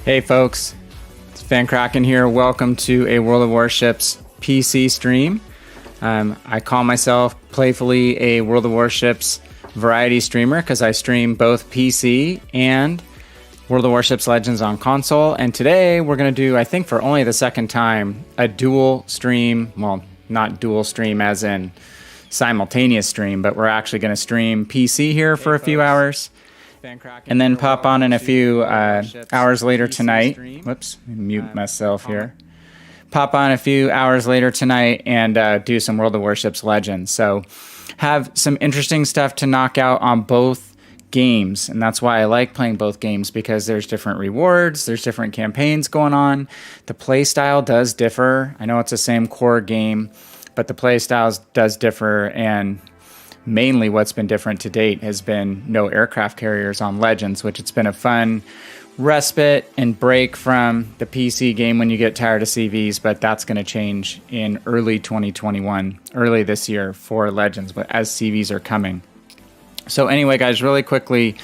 Hey folks, it's Van Kraken here. Welcome to a World of Warships PC stream. I call myself playfully a World of Warships variety streamer because I stream both PC and World of Warships Legends on console. And today we're going to do, I think for only the second time, a dual stream. Well, not dual stream as in simultaneous stream, but we're actually going to stream PC here for a few hours. And then pop on in a few hours later tonight. Whoops, mute myself here. Pop on a few hours later tonight and do some World of Warships Legends. So have some interesting stuff to knock out on both games. And that's why I like playing both games, because there's different rewards, there's different campaigns going on. The play style does differ. I know it's the same core game, but the play styles does differ, and mainly what's been different to date has been no aircraft carriers on Legends, which it's been a fun respite and break from the PC game when you get tired of CVs, but that's going to change in early 2021, early this year for Legends, but as CVs are coming. So anyway, guys, really quickly,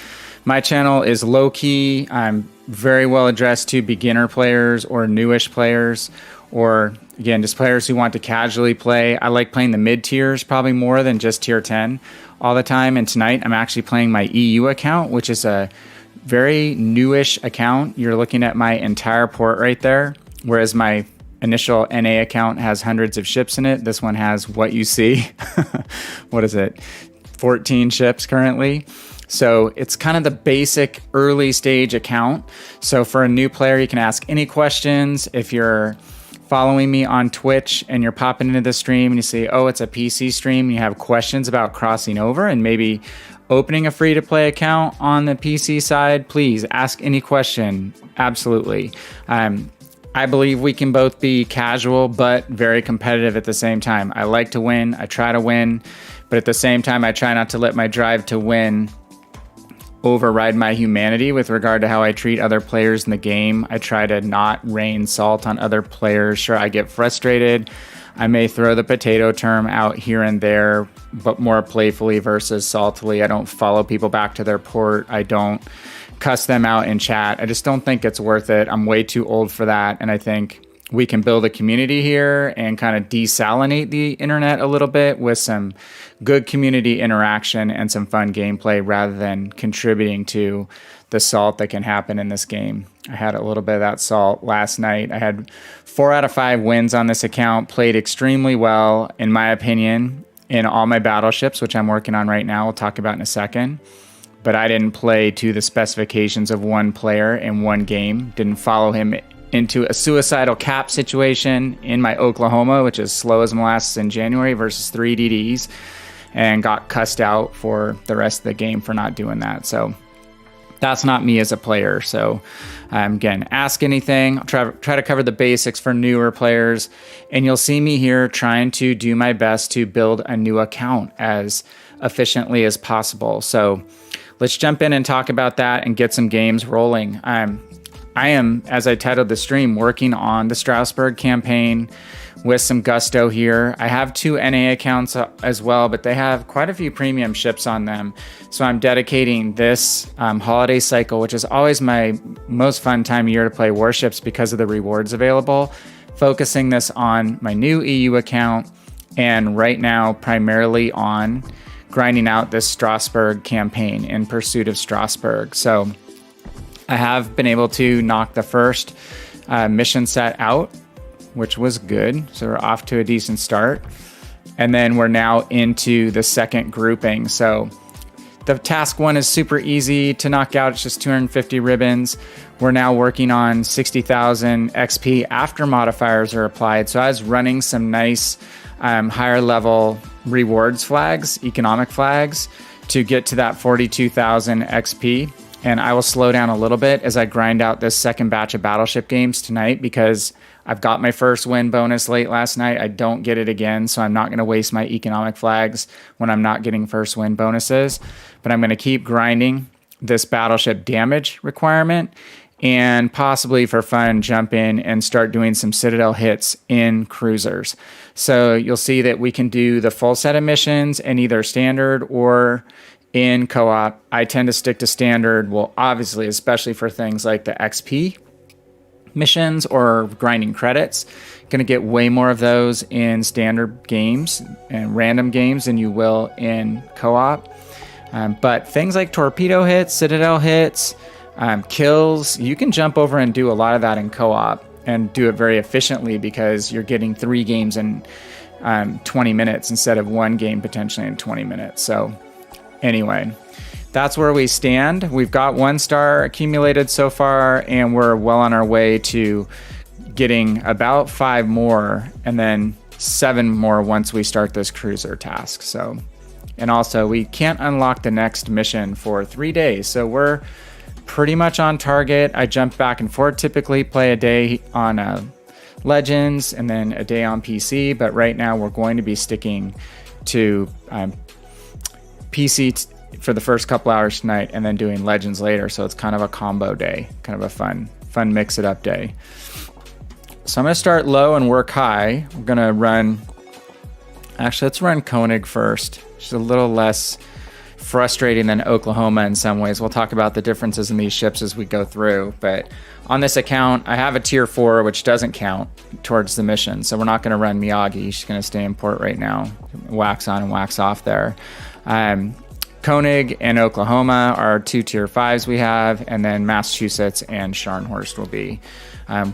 my channel is low-key. I'm very well addressed to beginner players or newish players, or again, just players who want to casually play. I like playing the mid tiers probably more than just tier 10 all the time. And tonight I'm actually playing my EU account, which is a very newish account. You're looking at my entire port right there, whereas my initial NA account has hundreds of ships in it. This one has what you see. What is it? 14 ships currently. So it's kind of the basic early stage account. So for a new player, you can ask any questions. If you're following me on Twitch and you're popping into the stream and you say, oh, it's a PC stream, and you have questions about crossing over and maybe opening a free-to-play account on the PC side, please ask any question. Absolutely. I believe we can both be casual but very competitive at the same time. I like to win. I try to win. But at the same time, I try not to let my drive to win override my humanity with regard to how I treat other players in the game. I try to not rain salt on other players. Sure, I get frustrated. I may throw the potato term out here and there, but more playfully versus saltily. I don't follow people back to their port. I don't cuss them out in chat. I just don't think it's worth it. I'm way too old for that. And I think we can build a community here and kind of desalinate the internet a little bit with some good community interaction and some fun gameplay rather than contributing to the salt that can happen in this game. I had a little bit of that salt last night. I had 4 out of 5 wins on this account, played extremely well, in my opinion, in all my battleships, which I'm working on right now. We'll talk about in a second. But I didn't play to the specifications of one player in one game, didn't follow him into a suicidal cap situation in my Oklahoma, which is slow as molasses in January versus 3 DDs, and got cussed out for the rest of the game for not doing that. So that's not me as a player. So again, ask anything. I'll try to cover the basics for newer players, and you'll see me here trying to do my best to build a new account as efficiently as possible. So let's jump in and talk about that and get some games rolling. I am, as I titled the stream, working on the Strasbourg campaign with some gusto here. I have 2 NA accounts as well, but they have quite a few premium ships on them. So I'm dedicating this holiday cycle, which is always my most fun time of year to play Warships because of the rewards available, focusing this on my new EU account, and right now primarily on grinding out this Strasbourg campaign in pursuit of Strasbourg. So I have been able to knock the first mission set out, which was good. So we're off to a decent start. And then we're now into the second grouping. So the task 1 is super easy to knock out. It's just 250 ribbons. We're now working on 60,000 XP after modifiers are applied. So I was running some nice higher level rewards flags, economic flags, to get to that 42,000 XP. And I will slow down a little bit as I grind out this second batch of Battleship games tonight, because I've got my first win bonus late last night. I don't get it again, so I'm not going to waste my economic flags when I'm not getting first win bonuses. But I'm going to keep grinding this Battleship damage requirement, and possibly for fun jump in and start doing some Citadel hits in cruisers. So you'll see that we can do the full set of missions in either standard or in co-op. I tend to stick to standard, well, obviously, especially for things like the XP missions or grinding credits. Going to get way more of those in standard games and random games than you will in co-op. But things like torpedo hits, citadel hits, kills, you can jump over and do a lot of that in co-op and do it very efficiently because you're getting 3 games in 20 minutes instead of 1 game potentially in 20 minutes. So anyway, that's where we stand. We've got 1 star accumulated so far, and we're well on our way to getting about 5 more and then 7 more once we start this cruiser task. So, and also we can't unlock the next mission for 3 days. So we're pretty much on target. I jump back and forth, typically play a day on Legends and then a day on PC. But right now we're going to be sticking to PC for the first couple hours tonight and then doing Legends later. So it's kind of a combo day, kind of a fun mix it up day. So I'm going to start low and work high. We're going to run, actually let's run Koenig first. She's a little less frustrating than Oklahoma in some ways. We'll talk about the differences in these ships as we go through. But on this account, I have a tier 4, which doesn't count towards the mission. So we're not going to run Miyagi. She's going to stay in port right now. Wax on and wax off there. Koenig and Oklahoma are 2 tier 5s we have. And then Massachusetts and Scharnhorst will be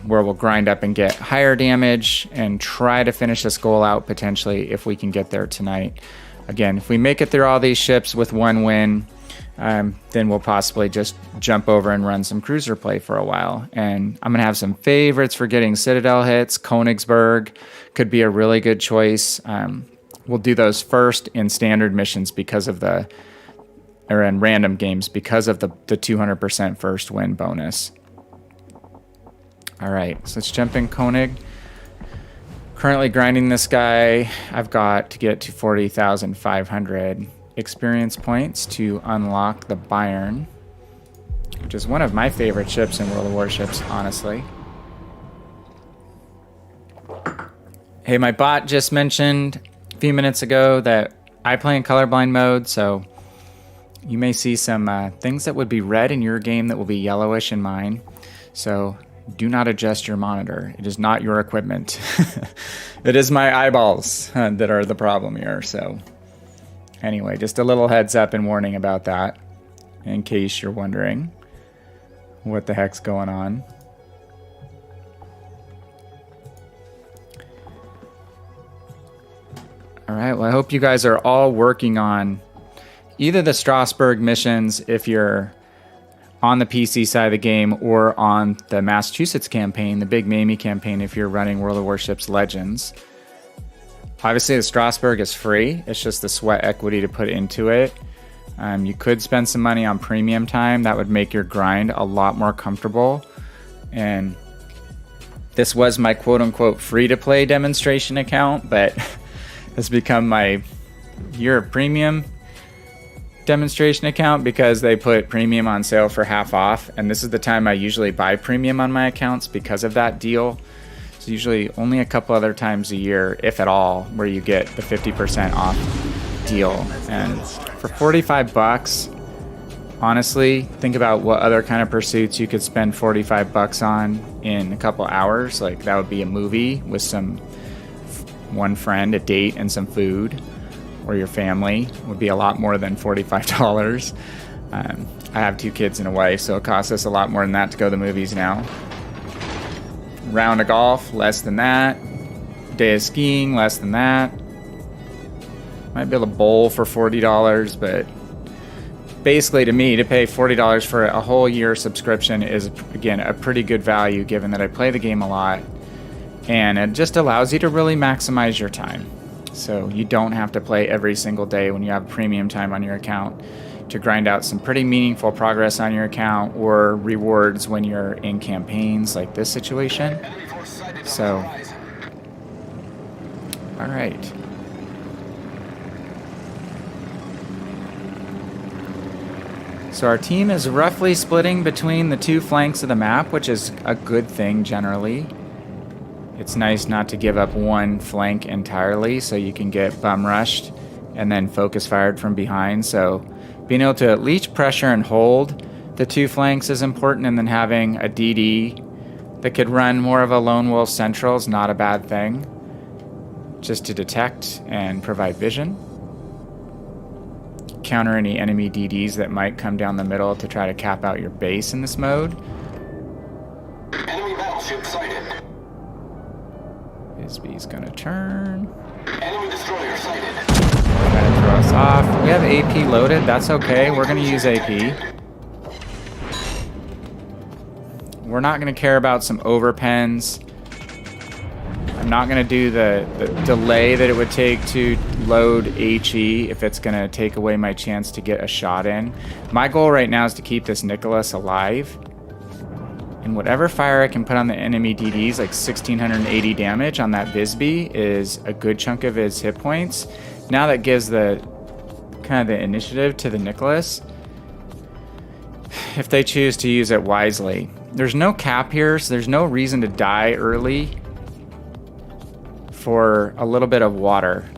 where we'll grind up and get higher damage and try to finish this goal out potentially if we can get there tonight. Again, if we make it through all these ships with 1 win, then we'll possibly just jump over and run some cruiser play for a while. And I'm going to have some favorites for getting Citadel hits. Königsberg could be a really good choice. We'll do those first in standard missions or in random games because of the 200% first win bonus. All right, so let's jump in Koenig. Currently grinding this guy. I've got to get to 40,500 experience points to unlock the Bayern, which is one of my favorite ships in World of Warships, honestly. Hey, my bot just mentioned a few minutes ago that I play in colorblind mode, so you may see some things that would be red in your game that will be yellowish in mine. So do not adjust your monitor. It is not your equipment. It is my eyeballs that are the problem here. So anyway, just a little heads up and warning about that in case you're wondering what the heck's going on. All right, well, I hope you guys are all working on either the Strasbourg missions if you're on the PC side of the game, or on the Massachusetts campaign, the Big Mamie campaign, if you're running World of Warships Legends. Obviously, the Strasbourg is free. It's just the sweat equity to put into it. You could spend some money on premium time. That would make your grind a lot more comfortable. And this was my quote-unquote free-to-play demonstration account, but has become my year of premium demonstration account because they put premium on sale for half off, and this is the time I usually buy premium on my accounts because of that deal. It's usually only a couple other times a year, if at all, where you get the 50% off deal. And for 45 bucks, honestly, think about what other kind of pursuits you could spend 45 bucks on in a couple hours. Like that would be a movie with one friend, a date, and some food. Or your family would be a lot more than $45. I have 2 kids and a wife, so it costs us a lot more than that to go to the movies now. Round of golf, less than that. Day of skiing, less than that. Might be able to bowl for $40, but basically to me, to pay $40 for a whole year subscription is, again, a pretty good value given that I play the game a lot. And it just allows you to really maximize your time. So you don't have to play every single day when you have premium time on your account to grind out some pretty meaningful progress on your account or rewards when you're in campaigns like this situation. So, all right. So our team is roughly splitting between the 2 flanks of the map, which is a good thing generally. It's nice not to give up one flank entirely, so you can get bum rushed and then focus fired from behind. So being able to at least pressure and hold the 2 flanks is important, and then having a DD that could run more of a lone wolf central is not a bad thing. Just to detect and provide vision. Counter any enemy DDs that might come down the middle to try to cap out your base in this mode. Enemy battleship sighted. Bisbee's gonna turn. Enemy destroyer sighted. Trying to throw us off. We have AP loaded. That's okay. We're gonna use AP. We're not gonna care about some overpens. I'm not going to do the delay that it would take to load HE if it's going to take away my chance to get a shot in. My goal right now is to keep this Nicholas alive. And whatever fire I can put on the enemy DDs, like 1680 damage on that Bisbee, is a good chunk of his hit points. Now that gives the kind of the initiative to the Nicholas, if they choose to use it wisely. There's no cap here, so there's no reason to die early for a little bit of water.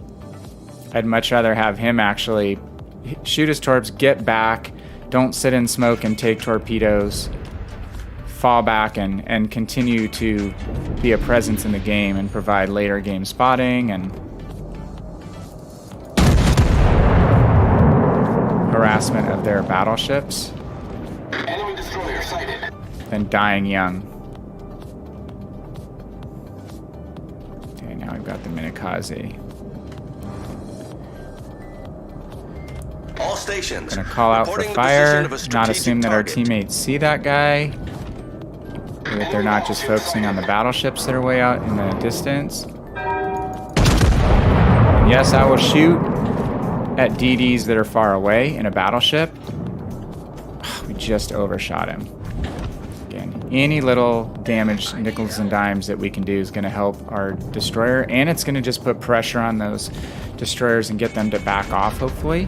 I'd much rather have him actually shoot his torps, get back, don't sit in smoke and take torpedoes, fall back and continue to be a presence in the game and provide later game spotting and harassment of their battleships. Enemy destroyer sighted. Than dying young. Now we've got the Minikaze. All stations. Gonna call out for fire, not assume that our teammates see that guy. Or that they're not just focusing on the battleships that are way out in the distance. And yes, I will shoot at DDs that are far away in a battleship. We just overshot him. Any little damage, nickels and dimes that we can do is going to help our destroyer, and it's going to just put pressure on those destroyers and get them to back off, hopefully.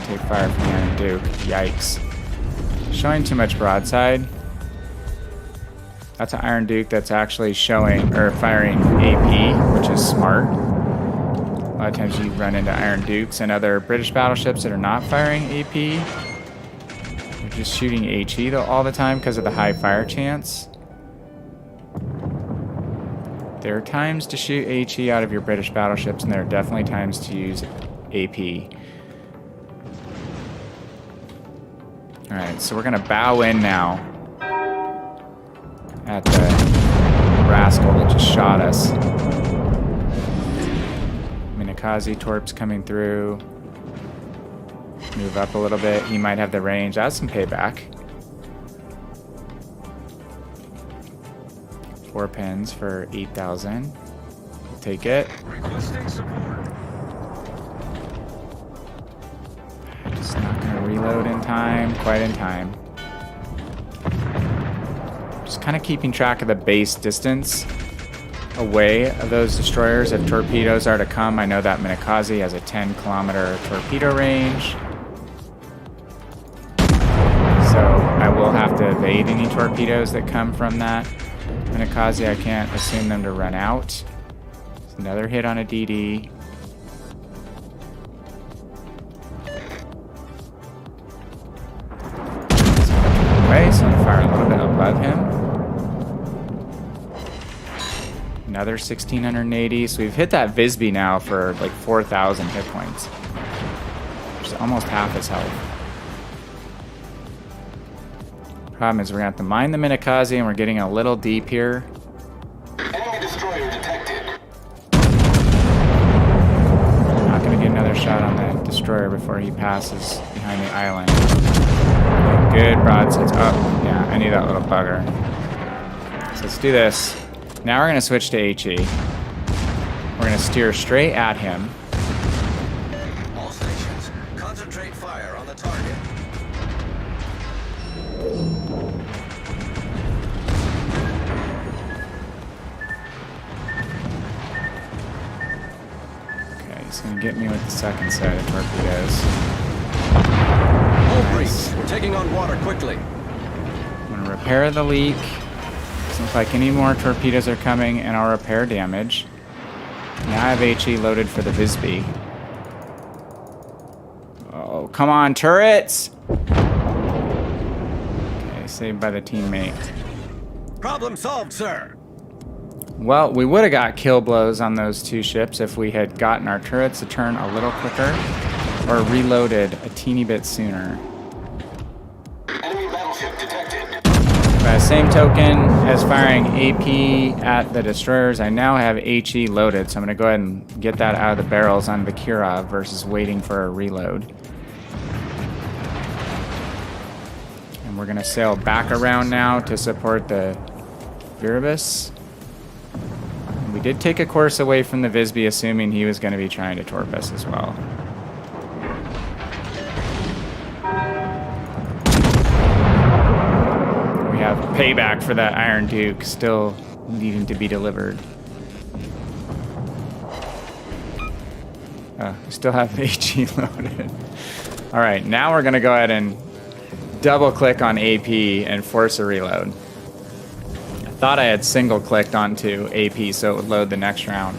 Take fire from the Iron Duke. Yikes. Showing too much broadside. That's an Iron Duke that's actually showing, or firing AP, which is smart. A lot of times you run into Iron Dukes and other British battleships that are not firing AP. Just shooting HE though all the time because of the high fire chance. There are times to shoot HE out of your British battleships, and there are definitely times to use AP. Alright, so we're gonna bow in now at the rascal that just shot us. Minikaze torps coming through. Move up a little bit. He might have the range. That's some payback. 4 pins for 8,000. We'll take it. Requesting support. Just not going to reload in time. Quite in time. Just kind of keeping track of the base distance away of those destroyers. If torpedoes are to come, I know that Minikaze has a 10-kilometer torpedo range. I will have to evade any torpedoes that come from that Minikaze. I can't assume them to run out. It's another hit on a DD. Away, so I'm firing a little bit above him. Another 1680. So we've hit that Visby now for like 4,000 hit points, which is almost half his health. Problem is we're gonna have to mine the Minikaze, and we're getting a little deep here. Enemy destroyer detected. Not gonna get another shot on the destroyer before he passes behind the island. Good broadsides. Oh, yeah, I knew that little bugger. So let's do this. Now we're gonna switch to HE. We're gonna steer straight at him. All stations, concentrate fire on the target. He's going to get me with the second set of torpedoes. All breach. We're taking on water quickly. I'm going to repair the leak. Doesn't look like any more torpedoes are coming, and I'll repair damage. Now I have HE loaded for the Visby. Oh, come on, turrets! Okay, saved by the teammate. Problem solved, sir. Well, we would have got kill blows on those 2 ships if we had gotten our turrets to turn a little quicker or reloaded a teeny bit sooner. Enemy battleship detected. By the same token as firing AP at the destroyers, I now have HE loaded, so I'm going to go ahead and get that out of the barrels on the Kirov versus waiting for a reload. And we're going to sail back around now to support the Viribus. We did take a course away from the Visby, assuming he was going to be trying to torp us as well. We have payback for that Iron Duke still needing to be delivered. We still have HE loaded. All right, now we're going to go ahead and double click on AP and force a reload. I thought I had single clicked onto AP so it would load the next round.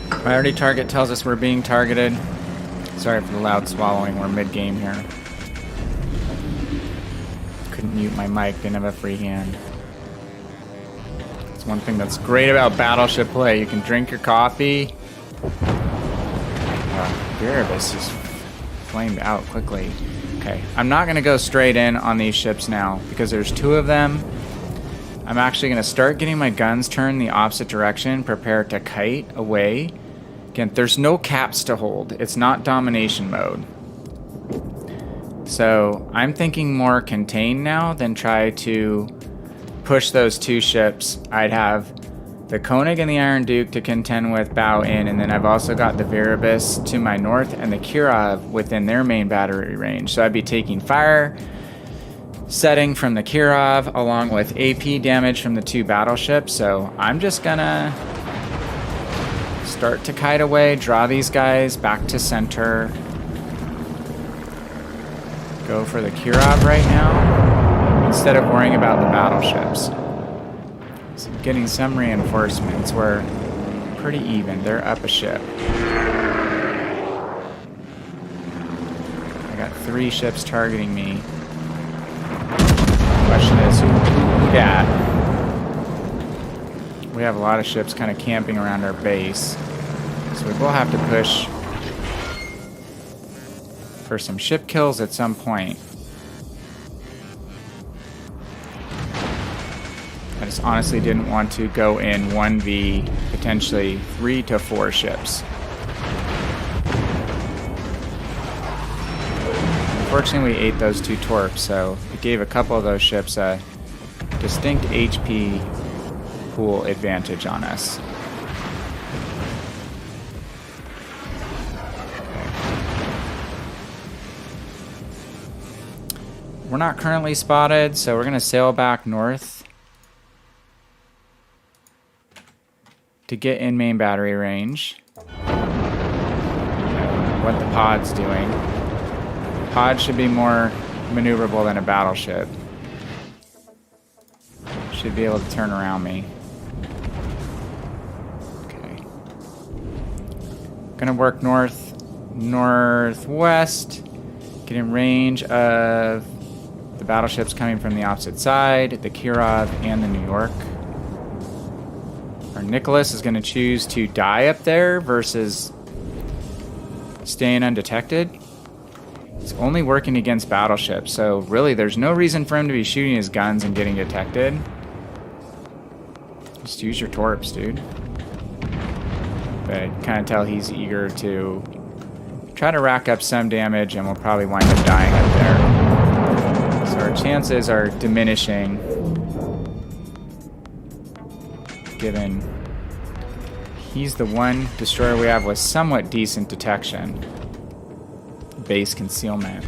Priority target tells us we're being targeted. Sorry for the loud swallowing, we're mid-game here. Couldn't mute my mic, didn't have a free hand. It's one thing that's great about Battleship play. You can drink your coffee. Viribus just flamed out quickly. Okay, I'm not going to go straight in on these ships now because there's 2 of them. I'm actually going to start getting my guns turned the opposite direction, prepare to kite away. Again, there's no caps to hold. It's not domination mode. So I'm thinking more contain now than try to push those 2 ships. I'd have the Koenig and the Iron Duke to contend with bow in, and then I've also got the Viribus to my north and the Kirov within their main battery range. So I'd be taking fire setting from the Kirov along with AP damage from the 2 battleships. So I'm just gonna start to kite away, draw these guys back to center. Go for the Kirov right now instead of worrying about the battleships. So getting some reinforcements. We're pretty even. They're up a ship. I got 3 ships targeting me. Question is, who dat? We have a lot of ships kind of camping around our base. So we will have to push for some ship kills at some point. I just honestly didn't want to go in 1v potentially 3 to 4 ships. Unfortunately, we ate those 2 torps, so it gave a couple of those ships a distinct HP pool advantage on us. We're not currently spotted, so we're going to sail back north to get in main battery range. What the pod's doing. Pod should be more maneuverable than a battleship. Should be able to turn around me. Okay. Gonna work northwest. Get in range of the battleships coming from the opposite side, the Kirov and the New York. Our Nicholas is going to choose to die up there versus staying undetected. It's only working against battleships, so really there's no reason for him to be shooting his guns and getting detected. Just use your torps, dude. But I kind of tell he's eager to try to rack up some damage, and we'll probably wind up dying up there. So our chances are diminishing, given he's the one destroyer we have with somewhat decent detection. Base concealment.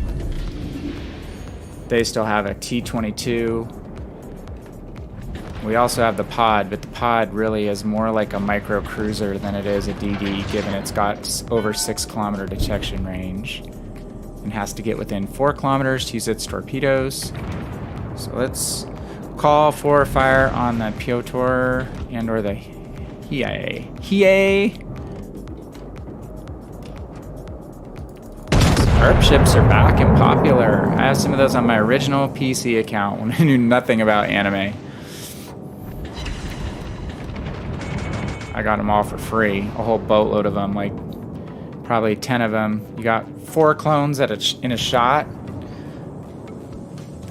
They still have a T-22. We also have the pod, but the pod really is more like a micro cruiser than it is a DD, given it's got over 6 kilometer detection range and has to get within 4 kilometers to use its torpedoes. So let's call for fire on the Piotr and or the Hiei. Our warp ships are back and popular. I have some of those on my original PC account when I knew nothing about anime. I got them all for free, a whole boatload of them, like probably 10 of them. You got 4 clones in a shot.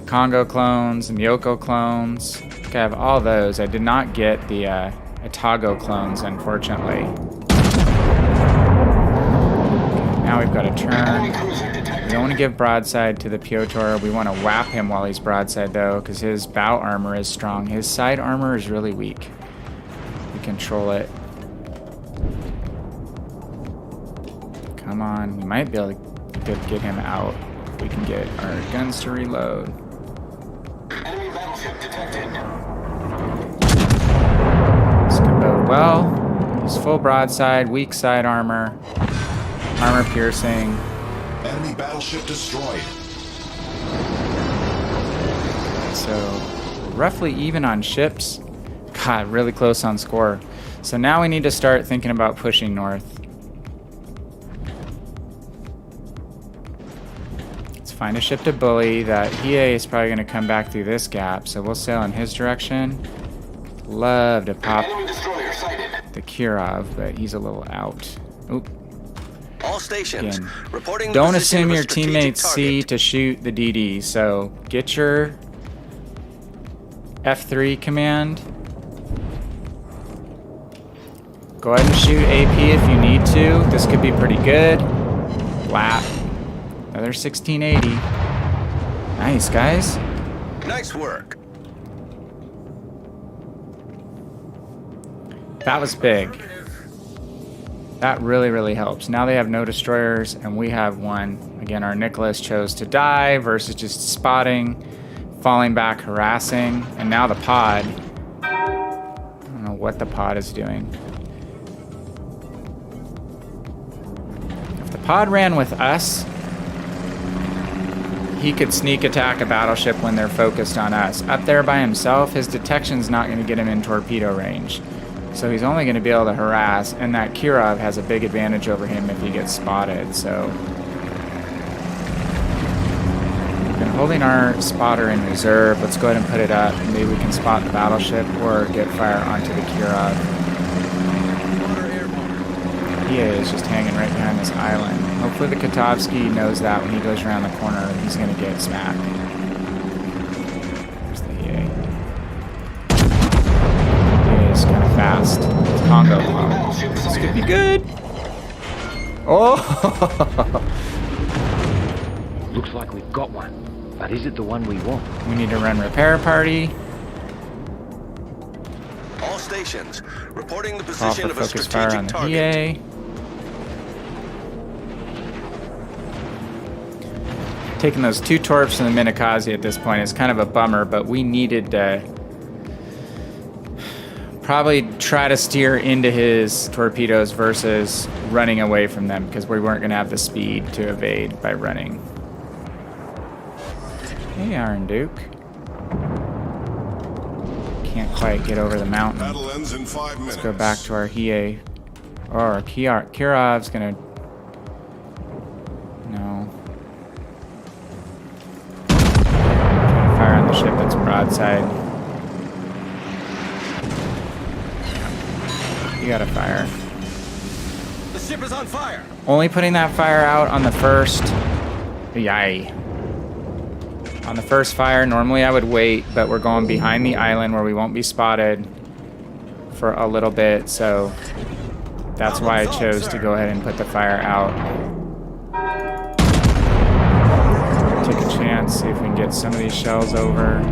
Congo clones and Yoko clones. I have all those. I did not get the Atago clones, unfortunately. Now we've got to turn. We don't want to give broadside to the Piotr. We want to whap him while he's broadside, though, because his bow armor is strong. His side armor is really weak. We control it. Come on. We might be able to get him out if we can get our guns to reload. Enemy battleship detected. This could bode well. He's full broadside, weak side armor. Armor piercing. Enemy battleship destroyed. So roughly even on ships. God, really close on score. So now we need to start thinking about pushing north. Let's find a ship to bully. That Hiei is probably going to come back through this gap, so we'll sail in his direction. Love to pop the Kirov, but he's a little out. Oop. All stations Again, reporting. don't the position assume of a your strategic teammates target. see to shoot the DD. So get your F3 command. Go ahead and shoot AP if you need to. This could be pretty good. Lap. Another 1680. Nice, guys. Nice work. That was big. That really, really helps. Now they have no destroyers, and we have one. Again, our Nicholas chose to die versus just spotting, falling back, harassing, and now the pod. I don't know what the pod is doing. If the pod ran with us, he could sneak attack a battleship when they're focused on us. Up there by himself, his detection's not going to get him in torpedo range. So he's only going to be able to harass, and that Kirov has a big advantage over him if he gets spotted, so... We've been holding our spotter in reserve. Let's go ahead and put it up. Maybe we can spot the battleship or get fire onto the Kirov. He is just hanging right behind this island. Hopefully the Kotovsky knows that when he goes around the corner, he's going to get smacked. There's the EA. It's kind of fast. Congo clone. This could be good. Oh! Looks like we've got one, but is it the one we want? We need to run repair party. All stations reporting the Call position for of a focus fire on strategic the target. PA. Taking those 2 torps from the Minakaze at this point is kind of a bummer, but we needed to probably try to steer into his torpedoes versus running away from them, because we weren't going to have the speed to evade by running. Hey, Iron Duke. Can't quite get over the mountain. Battle ends in 5 minutes. Let's go back to our Hiei. Or our Kirov's going to... No. Fire on the ship that's broadside. You gotta fire. The ship is on fire. Only putting that fire out on the first... Yay. On the first fire, normally I would wait, but we're going behind the island where we won't be spotted for a little bit, so that's why I chose to go ahead and put the fire out. Take a chance, see if we can get some of these shells over.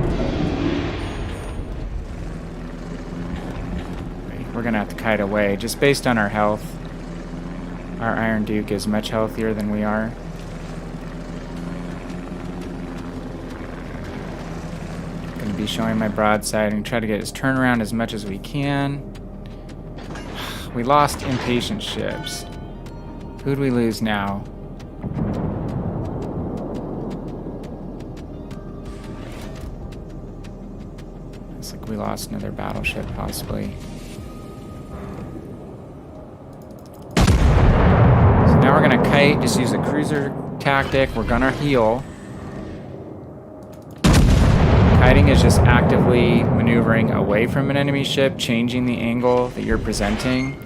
We're gonna have to kite away, just based on our health. Our Iron Duke is much healthier than we are. Gonna be showing my broadside and try to get his turnaround as much as we can. We lost impatient ships. Who'd we lose now? Looks like we lost another battleship, possibly. So now we're gonna kite, just use a cruiser tactic. We're gonna heal. Kiting is just actively maneuvering away from an enemy ship, changing the angle that you're presenting.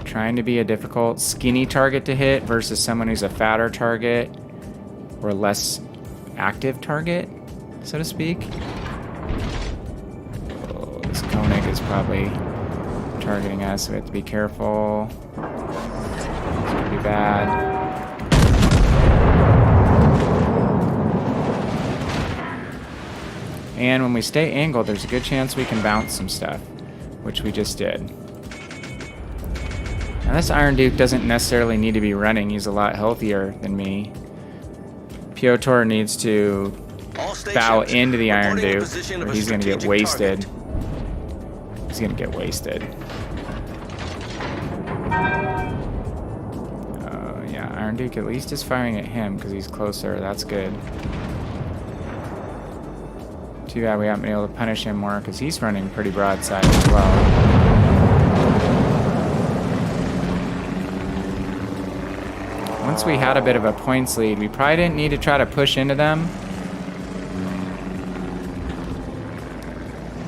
Trying to be a difficult, skinny target to hit versus someone who's a fatter target or less active target, so to speak. Oh, this Koenig is probably targeting us, so we have to be careful. It's gonna be bad. And when we stay angled, there's a good chance we can bounce some stuff, which we just did. Now this Iron Duke doesn't necessarily need to be running. He's a lot healthier than me. Piotr needs to bow into the Iron Duke, or he's going to get wasted. He's going to get wasted. Yeah, Iron Duke at least is firing at him because he's closer. That's good. Too bad we haven't been able to punish him more because he's running pretty broadside as well. Once we had a bit of a points lead, we probably didn't need to try to push into them.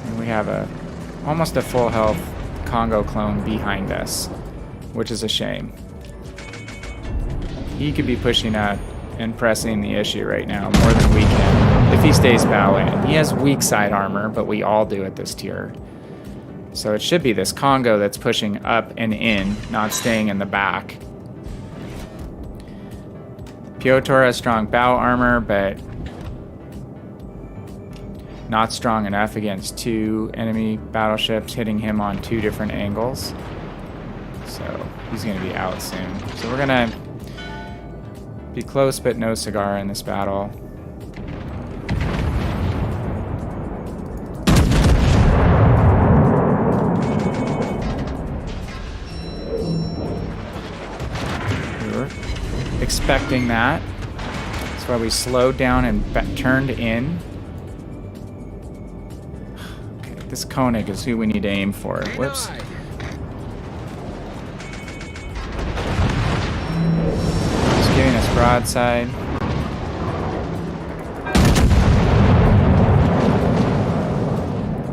And we have almost a full health Congo clone behind us, which is a shame. He could be pushing up and pressing the issue right now more than we can if he stays bow in. He has weak side armor, but we all do at this tier. So it should be this Congo that's pushing up and in, not staying in the back. Piotr has strong bow armor, but not strong enough against two enemy battleships hitting him on two different angles. So he's going to be out soon. So we're going to be close but no cigar in this battle. Expecting that. That's why we slowed down and turned in. Okay, this Koenig is who we need to aim for. Whoops. Just giving us broadside.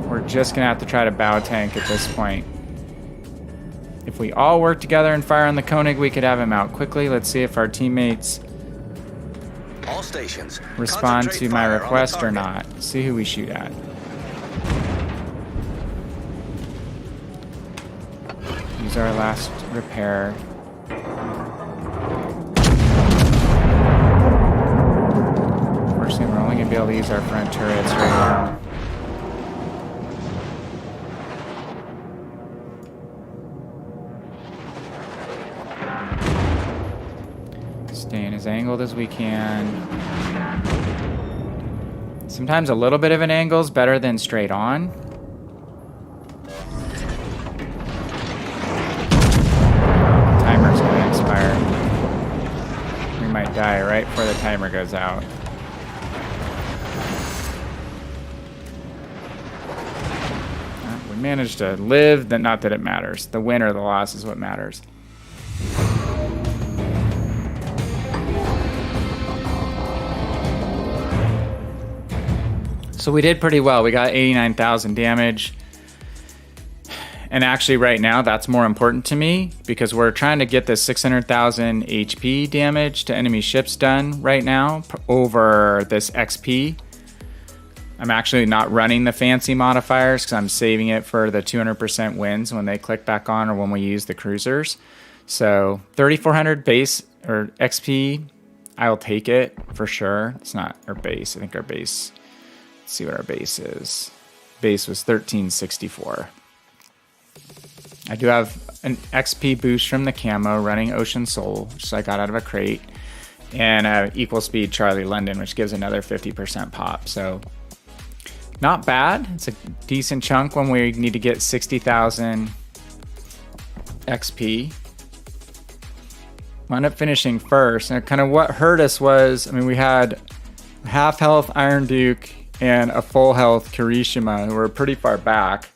We're just gonna have to try to bow tank at this point. If we all work together and fire on the Koenig, we could have him out quickly. Let's see if our teammates All stations, respond to my fire on the request or target. not. See who we shoot at. Use our last repair. Unfortunately, we're only going to be able to use our front turrets right now. Staying as angled as we can. Sometimes a little bit of an angle is better than straight on. Timer's gonna expire. We might die right before the timer goes out. We managed to live, not that it matters. The win or the loss is what matters. So we did pretty well. We got 89,000 damage. And actually right now that's more important to me because we're trying to get this 600,000 HP damage to enemy ships done right now over this XP. I'm actually not running the fancy modifiers because I'm saving it for the 200% wins when they click back on or when we use the cruisers. So 3,400 base or XP, I'll take it for sure. It's not our base. I think our base... See what our base is. Base was 1364. I do have an XP boost from the camo running Ocean Soul, which I got out of a crate, and equal speed Charlie London, which gives another 50% pop. So not bad. It's a decent chunk when we need to get 60,000 XP. Wound up finishing first, and kind of what hurt us was, I mean, we had half health Iron Duke and a full health Kirishima, who were pretty far back.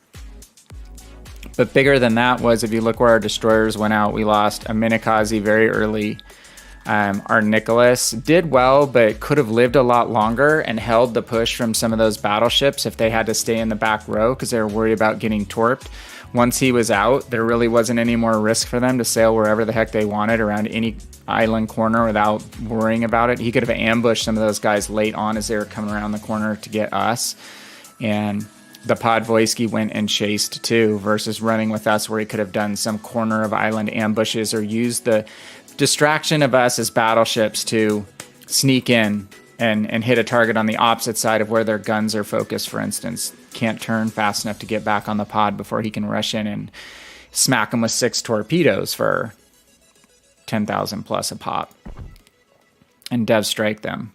But bigger than that was, if you look where our destroyers went out, we lost a Minakaze very early, Our Nicholas did well, but could have lived a lot longer and held the push from some of those battleships if they had to stay in the back row because they were worried about getting torped. Once he was out, there really wasn't any more risk for them to sail wherever the heck they wanted around any island corner without worrying about it. He could have ambushed some of those guys late on as they were coming around the corner to get us. And the Podvoisky went and chased too, versus running with us where he could have done some corner of island ambushes or used the distraction of us as battleships to sneak in and hit a target on the opposite side of where their guns are focused, for instance. Can't turn fast enough to get back on the pod before he can rush in and smack them with 6 torpedoes for 10,000 plus a pop and dev strike them.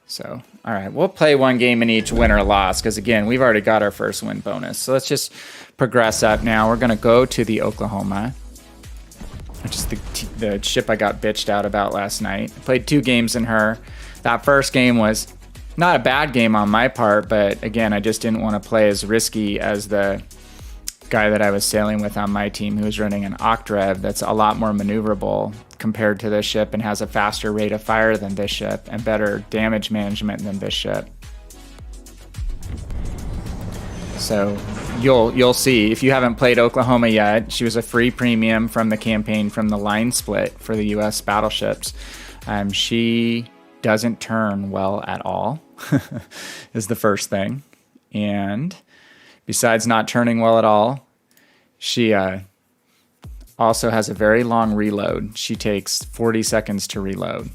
So, all right, we'll play one game in each win or loss because, again, we've already got our first win bonus. So let's just progress up now. We're going to go to the Oklahoma, which is the ship I got bitched out about last night. I played 2 games in her. That first game was not a bad game on my part, but again, I just didn't want to play as risky as the guy that I was sailing with on my team who was running an Octrev that's a lot more maneuverable compared to this ship and has a faster rate of fire than this ship and better damage management than this ship. So you'll see if you haven't played Oklahoma yet. She was a free premium from the campaign from the line split for the U.S. battleships. She doesn't turn well at all is the first thing. And besides not turning well at all, she also has a very long reload. She takes 40 seconds to reload.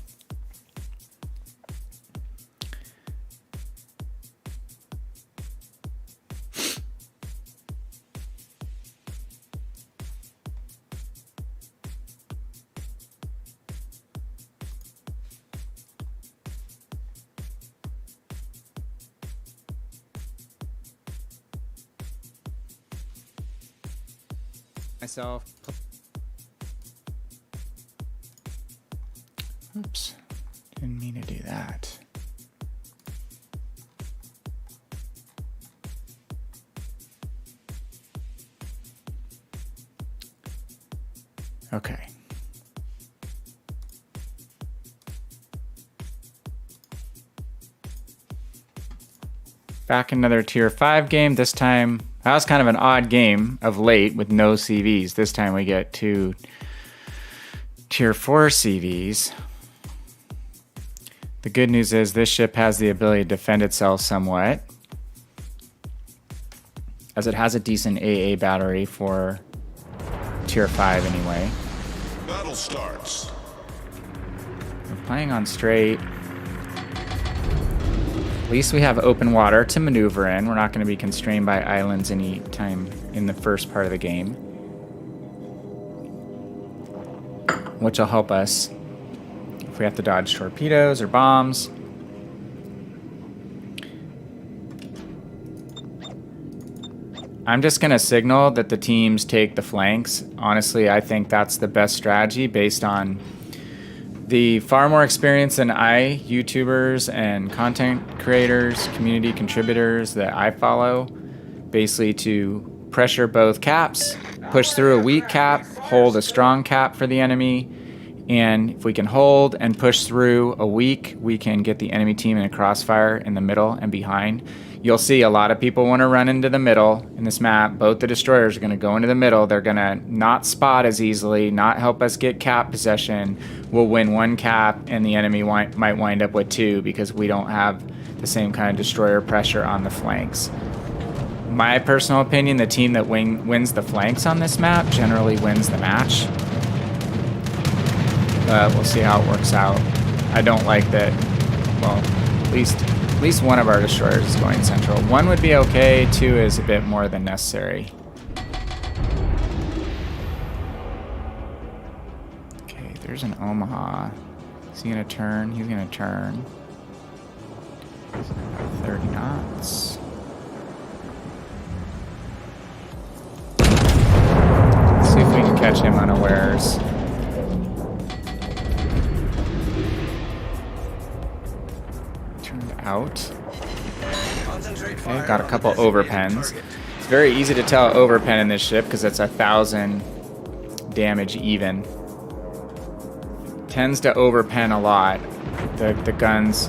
Myself. Oops, didn't mean to do that. Okay. Back another tier 5 game. This time, that was kind of an odd game of late with no CVs. This time we get 2 tier 4 CVs. The good news is this ship has the ability to defend itself somewhat, as it has a decent AA battery for tier 5 anyway. Battle starts. We're playing on straight. At least we have open water to maneuver in. We're not going to be constrained by islands any time in the first part of the game, which will help us if we have to dodge torpedoes or bombs. I'm just going to signal that the teams take the flanks. Honestly, I think that's the best strategy based on the far more experience than YouTubers and content creators, community contributors that I follow, basically to pressure both caps, push through a weak cap, hold a strong cap for the enemy, and if we can hold and push through a weak, we can get the enemy team in a crossfire in the middle and behind. You'll see a lot of people want to run into the middle in this map. Both the destroyers are going to go into the middle. They're going to not spot as easily, not help us get cap possession. We'll win 1 cap, and the enemy might wind up with 2 because we don't have the same kind of destroyer pressure on the flanks. My personal opinion, the team that wins the flanks on this map generally wins the match. But we'll see how it works out. I don't like that, well, at least one of our destroyers is going central. 1 would be okay, 2 is a bit more than necessary. Okay, there's an Omaha. Is he gonna turn? He's gonna turn. He's about 30 knots. Let's see if we can catch him unawares. Out. Okay, got a couple overpens. It's very easy to tell overpen in this ship because it's 1,000 damage even. tends to overpen a lot. The guns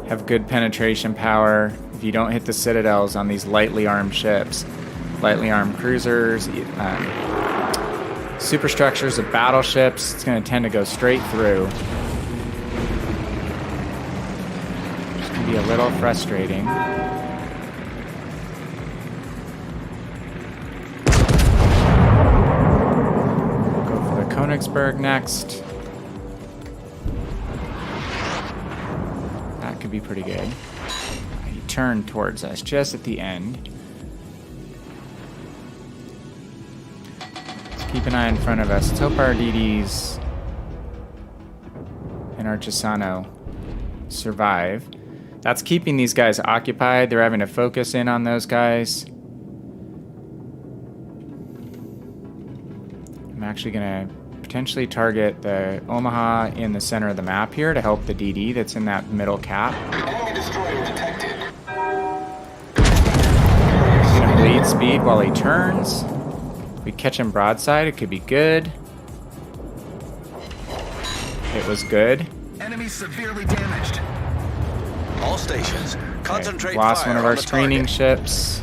have good penetration power if you don't hit the citadels on these lightly armed ships. Lightly armed cruisers, superstructures of battleships, it's going to tend to go straight through. It's going to be a little frustrating. We'll go for the Königsberg next. That could be pretty good. He turned towards us just at the end. Keep an eye in front of us. Let's hope our DDs and our Chisano survive. That's keeping these guys occupied. They're having to focus in on those guys. I'm actually going to potentially target the Omaha in the center of the map here to help the DD that's in that middle cap. Enemy destroyer detected. He's going to bleed speed while he turns. We catch him broadside, it could be good. It was good. Enemy severely damaged. All stations, concentrate Okay, lost fire one of on our the screening target. ships.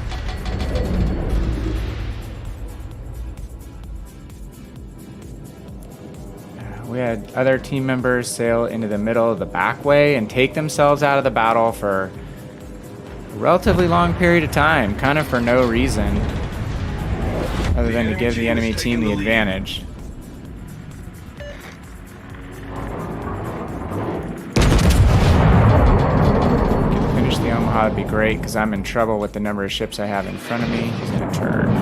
We had other team members sail into the middle of the back way and take themselves out of the battle for a relatively long period of time, kind of for no reason other than to give the enemy team the advantage. Finish the Omaha would be great because I'm in trouble with the number of ships I have in front of me. He's going to turn.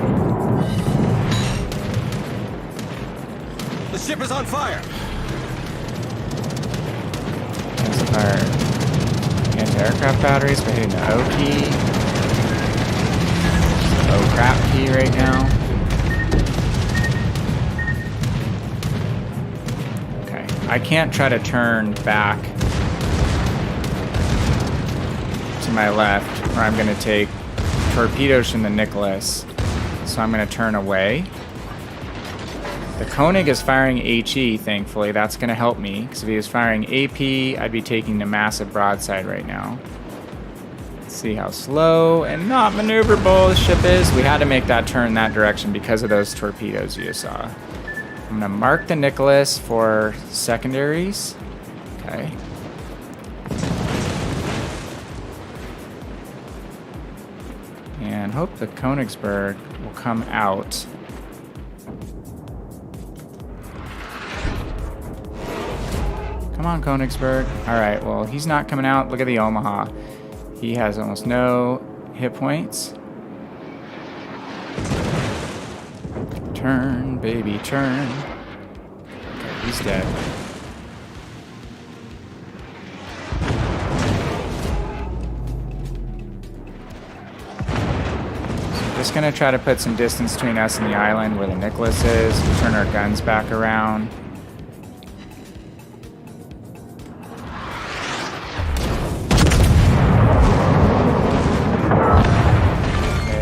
The ship is on fire. Against our anti-aircraft batteries, we're hitting the O key. Oh crap key right now. Okay, I can't try to turn back to my left, or I'm going to take torpedoes from the Nicholas. So I'm going to turn away. The Koenig is firing HE, thankfully. That's going to help me, because if he was firing AP, I'd be taking the massive broadside right now. Let's see how slow and not maneuverable the ship is. We had to make that turn that direction because of those torpedoes you just saw. I'm going to mark the Nicholas for secondaries. Okay. And hope the Königsberg will come out. Come on, Königsberg. Alright, well, he's not coming out. Look at the Omaha. He has almost no hit points. Turn, baby, turn. Okay, he's dead. So just gonna try to put some distance between us and the island where the Nicholas is. We'll turn our guns back around.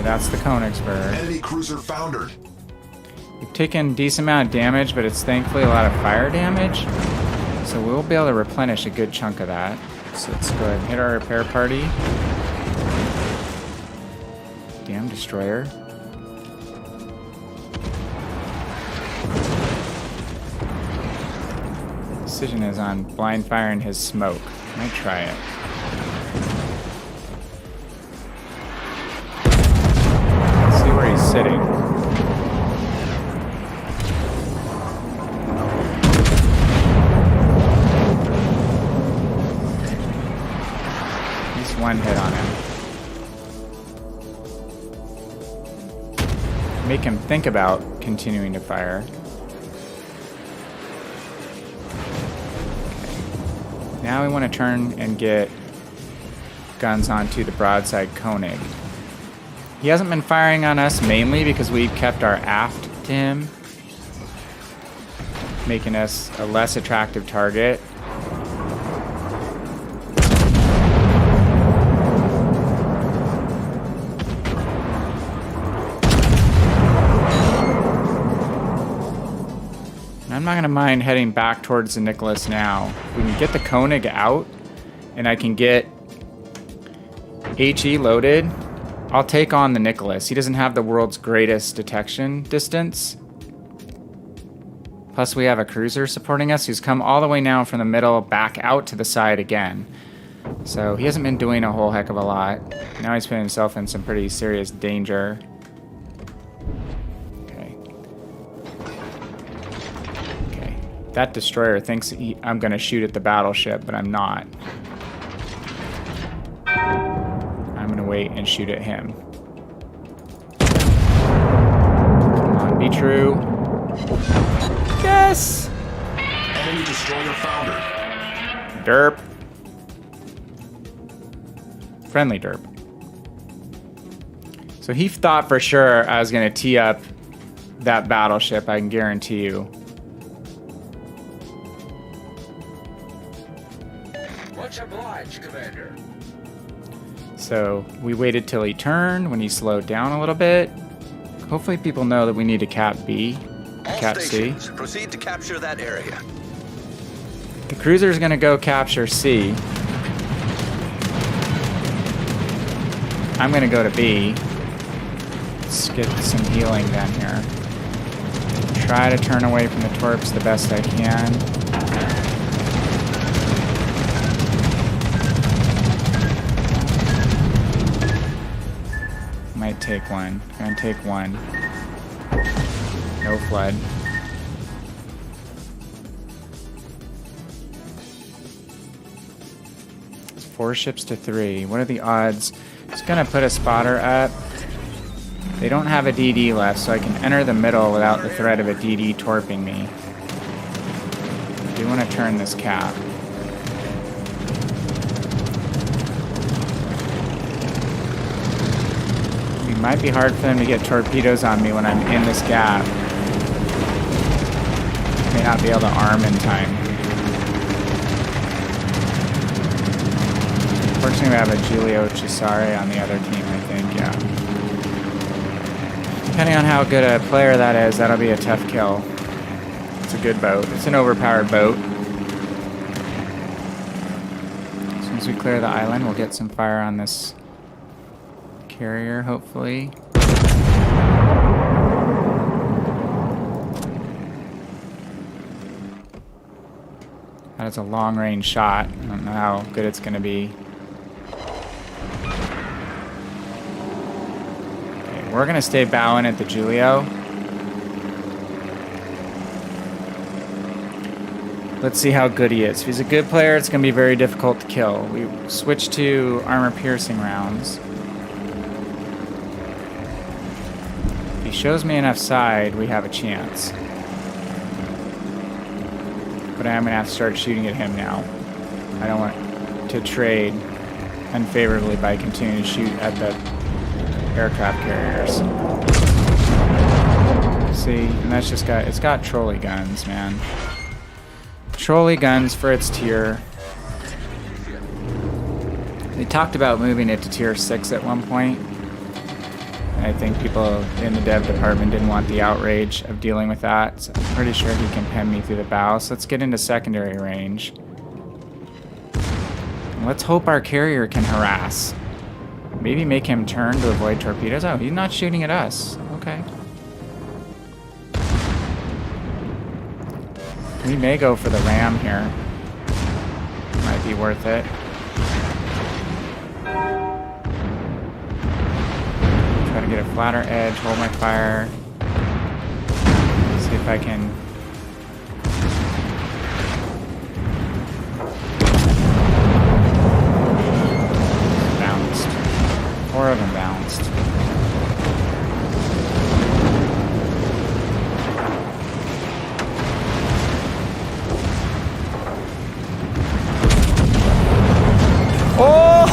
That's the Königsberg. Enemy cruiser foundered. We've taken a decent amount of damage, but it's thankfully a lot of fire damage. So we'll be able to replenish a good chunk of that. So let's go ahead and hit our repair party. Damn destroyer. Decision is on blind firing his smoke. Might try it. Where he's sitting. Just one hit on him. Make him think about continuing to fire. Okay. Now we want to turn and get guns onto the broadside Koenig. He hasn't been firing on us mainly because we've kept our aft to him, making us a less attractive target. I'm not going to mind heading back towards the Nicholas now. If we can get the Koenig out and I can get HE loaded, I'll take on the Nicholas. He doesn't have the world's greatest detection distance. Plus we have a cruiser supporting us who's come all the way now from the middle back out to the side again. So he hasn't been doing a whole heck of a lot. Now he's putting himself in some pretty serious danger. Okay. That destroyer thinks I'm going to shoot at the battleship, but I'm not. I'm going to wait and shoot at him. Come on, be true. Yes! Enemy destroyer foundered. Derp. Friendly derp. So he thought for sure I was going to tee up that battleship, I can guarantee you. Much obliged, Commander. So we waited till he turned when he slowed down a little bit. Hopefully people know that we need to cap B, All cap C. stations, proceed to capture that area. The cruiser's going to go capture C. I'm going to go to B. Let's get some healing then here. Try to turn away from the torps the best I can. Might take one. Gonna take one. No flood. It's 4 ships to 3. What are the odds? Just gonna put a spotter up. They don't have a DD left, so I can enter the middle without the threat of a DD torping me. I do want to turn this cap. It might be hard for them to get torpedoes on me when I'm in this gap. May not be able to arm in time. Fortunately, we have a Giulio Cesare on the other team, I think, yeah. Depending on how good a player that is, that'll be a tough kill. It's a good boat. It's an overpowered boat. As soon as we clear the island, we'll get some fire on this carrier, hopefully. That is a long-range shot. I don't know how good it's going to be. Okay, we're going to stay bowing at the Giulio. Let's see how good he is. If he's a good player, it's going to be very difficult to kill. We switch to armor-piercing rounds. If he shows me enough side, we have a chance. But I'm going to have to start shooting at him now. I don't want to trade unfavorably by continuing to shoot at the aircraft carriers. See, and that's just got, it's got trolley guns, man. Trolley guns for its tier. They talked about moving it to tier 6 at one point. I think people in the dev department didn't want the outrage of dealing with that. So I'm pretty sure he can pen me through the bow. So let's get into secondary range. And let's hope our carrier can harass. Maybe make him turn to avoid torpedoes. Oh, he's not shooting at us. Okay. We may go for the ram here. Might be worth it. Try to get a flatter edge, hold my fire. See if I can. Bounced. 4 of them bounced. Oh!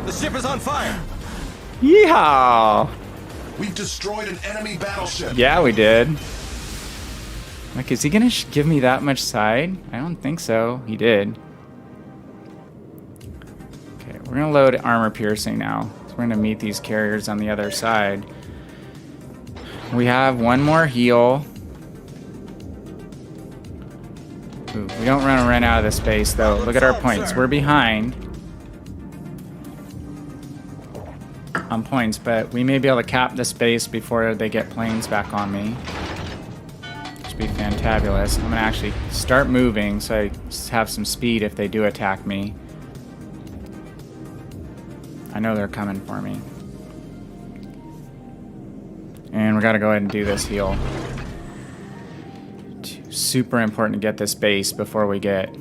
The ship is on fire! Yeehaw! We've destroyed an enemy battleship. Yeah, we did. Like, is he gonna give me that much side? I don't think so. He did. Okay, we're gonna load armor piercing now. So we're gonna meet these carriers on the other side. We have one more heal. We don't want to run out of this base, though. Look at our points. We're behind on points, but we may be able to cap this base before they get planes back on me. Which would be fantabulous. I'm going to actually start moving so I have some speed if they do attack me. I know they're coming for me. And we got to go ahead and do this heal. Super important to get this base before we get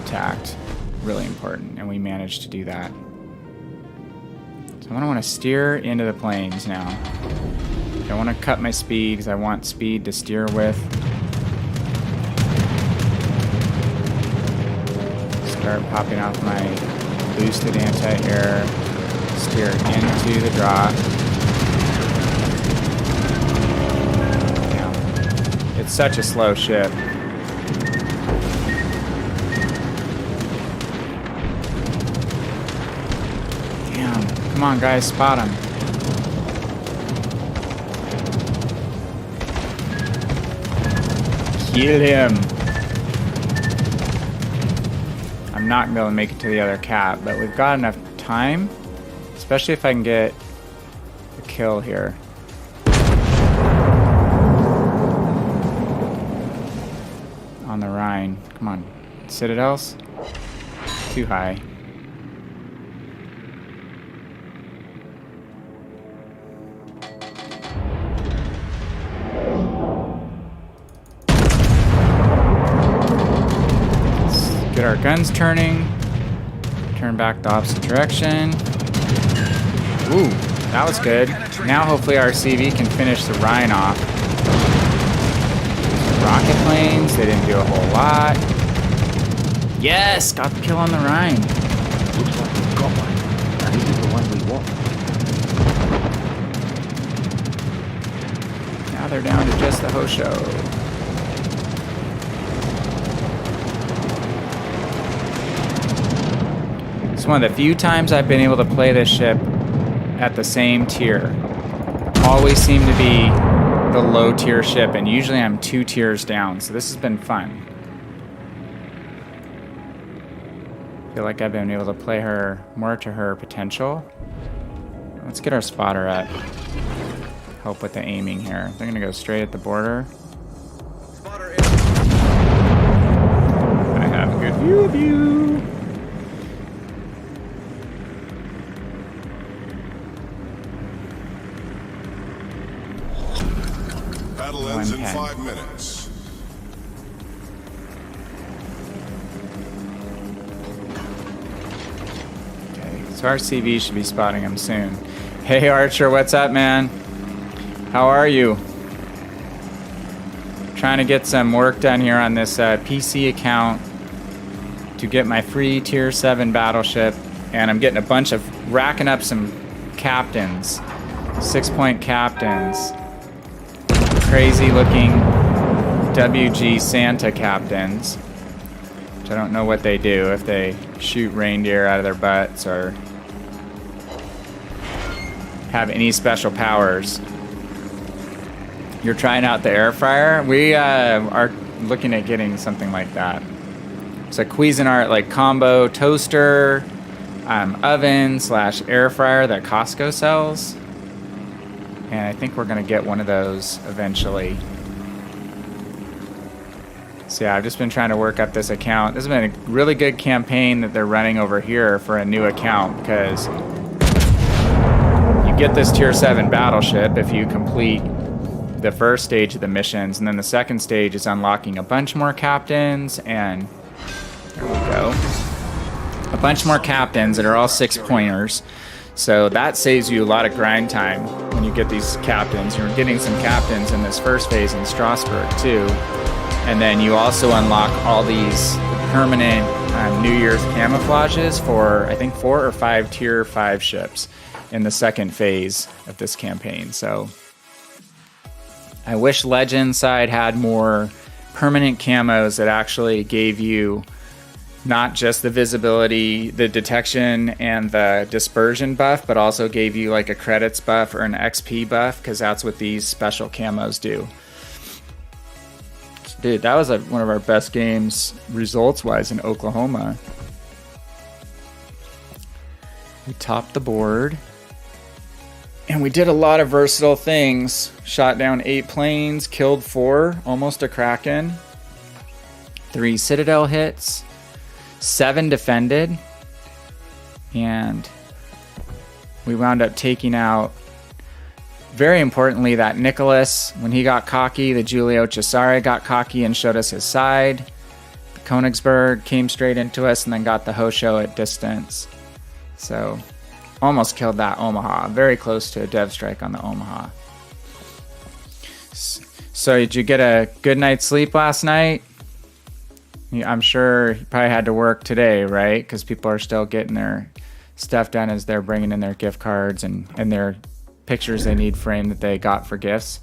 attacked. Really important, and we managed to do that. So I want to steer into the plains now. I want to cut my speed because I want speed to steer with. Start popping off my boosted anti-air. Steer into the drop. It's such a slow ship. Damn. Come on, guys. Spot him. Kill him. I'm not going to be able to make it to the other cap, but we've got enough time. Especially if I can get a kill here. On the Rhine. Come on. Citadels? Too high. Let's get our guns turning. Turn back the opposite direction. Ooh, that was good. Now hopefully our CV can finish the Rhine off. Rocket planes, they didn't do a whole lot. Yes, got the kill on the Rhine. Looks like we've got one. Now this is the one we want. Now they're down to just the Hosho. It's one of the few times I've been able to play this ship at the same tier. Always seem to be the low tier ship, and usually I'm 2 tiers down, so this has been fun. I feel like I've been able to play her more to her potential. Let's get our spotter at. Help with the aiming here. They're gonna go straight at the border. Spotter in. I have a good view of you. Battle ends in 5 minutes. Okay, so our CV should be spotting him soon. Hey Archer, what's up, man? How are you? Trying to get some work done here on this PC account to get my free tier 7 battleship, and I'm getting a bunch of racking up some captains, 6-point captains. Crazy looking WG Santa captains, which I don't know what they do, if they shoot reindeer out of their butts or have any special powers. You're trying out the air fryer? We are looking at getting something like that. It's a Cuisinart like combo toaster, oven / air fryer that Costco sells. And I think we're going to get one of those eventually. So yeah, I've just been trying to work up this account. This has been a really good campaign that they're running over here for a new account, because you get this tier 7 battleship if you complete the first stage of the missions, and then the second stage is unlocking a bunch more captains, and there we go. A bunch more captains that are all 6-pointers. So that saves you a lot of grind time when you get these captains. You're getting some captains in this first phase in Strasbourg too. And then you also unlock all these permanent New Year's camouflages for, I think, 4 or 5 tier 5 ships in the second phase of this campaign. So I wish Legends side had more permanent camos that actually gave you not just the visibility, the detection, and the dispersion buff, but also gave you like a credits buff or an XP buff, because that's what these special camos do. Dude, that was one of our best games results-wise in Oklahoma. We topped the board. And we did a lot of versatile things. Shot down 8 planes, killed 4, almost a Kraken. 3 Citadel hits, 7 defended. And we wound up taking out, very importantly, that Nicholas, when he got cocky, the Giulio Cesare got cocky and showed us his side. The Königsberg came straight into us and then got the Hosho at distance. So, almost killed that Omaha. Very close to a dev strike on the Omaha. So, did you get a good night's sleep last night? I'm sure you probably had to work today, right? Because people are still getting their stuff done as they're bringing in their gift cards and their pictures they need framed that they got for gifts.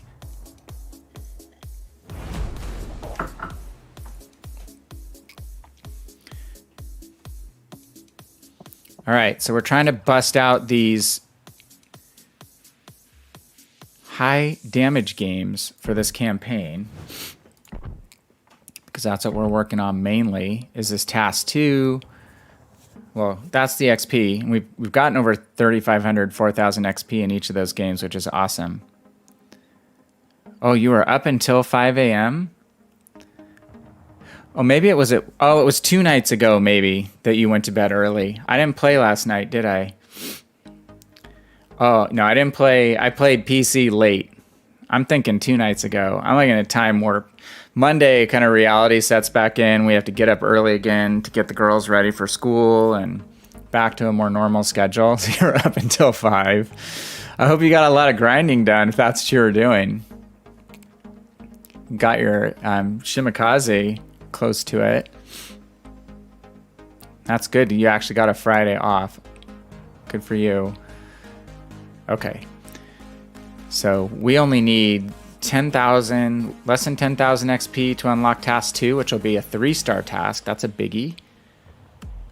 All right, so we're trying to bust out these high damage games for this campaign, because that's what we're working on mainly, is this task 2. Well, that's the XP. We've gotten over 3,500, 4,000 XP in each of those games, which is awesome. Oh, you were up until 5 a.m.? Oh, maybe it was it was 2 nights ago, maybe, that you went to bed early. I didn't play last night, did I? Oh, no, I didn't play. I played PC late. I'm thinking 2 nights ago. I'm like in a time warp. Monday, kind of reality sets back in. We have to get up early again to get the girls ready for school and back to a more normal schedule. So you're up until 5. I hope you got a lot of grinding done if that's what you were doing. Got your Shimakaze close to it. That's good. You actually got a Friday off. Good for you. Okay. So we only need 10,000, less than 10,000 XP to unlock task 2, which will be a 3-star task. That's a biggie.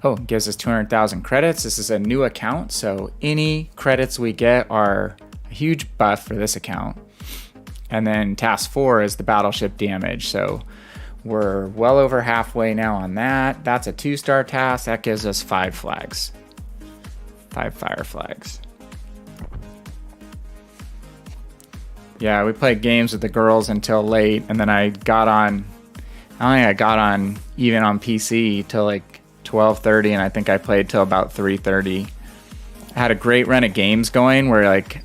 Oh, it gives us 200,000 credits. This is a new account, so any credits we get are a huge buff for this account. And then task 4 is the battleship damage, so we're well over halfway now on that. That's a 2-star task. That gives us 5 flags. 5 fire flags. Yeah, we played games with the girls until late, and then I think I got on even on PC till like 12:30, and I think I played till about 3:30. I had a great run of games going where like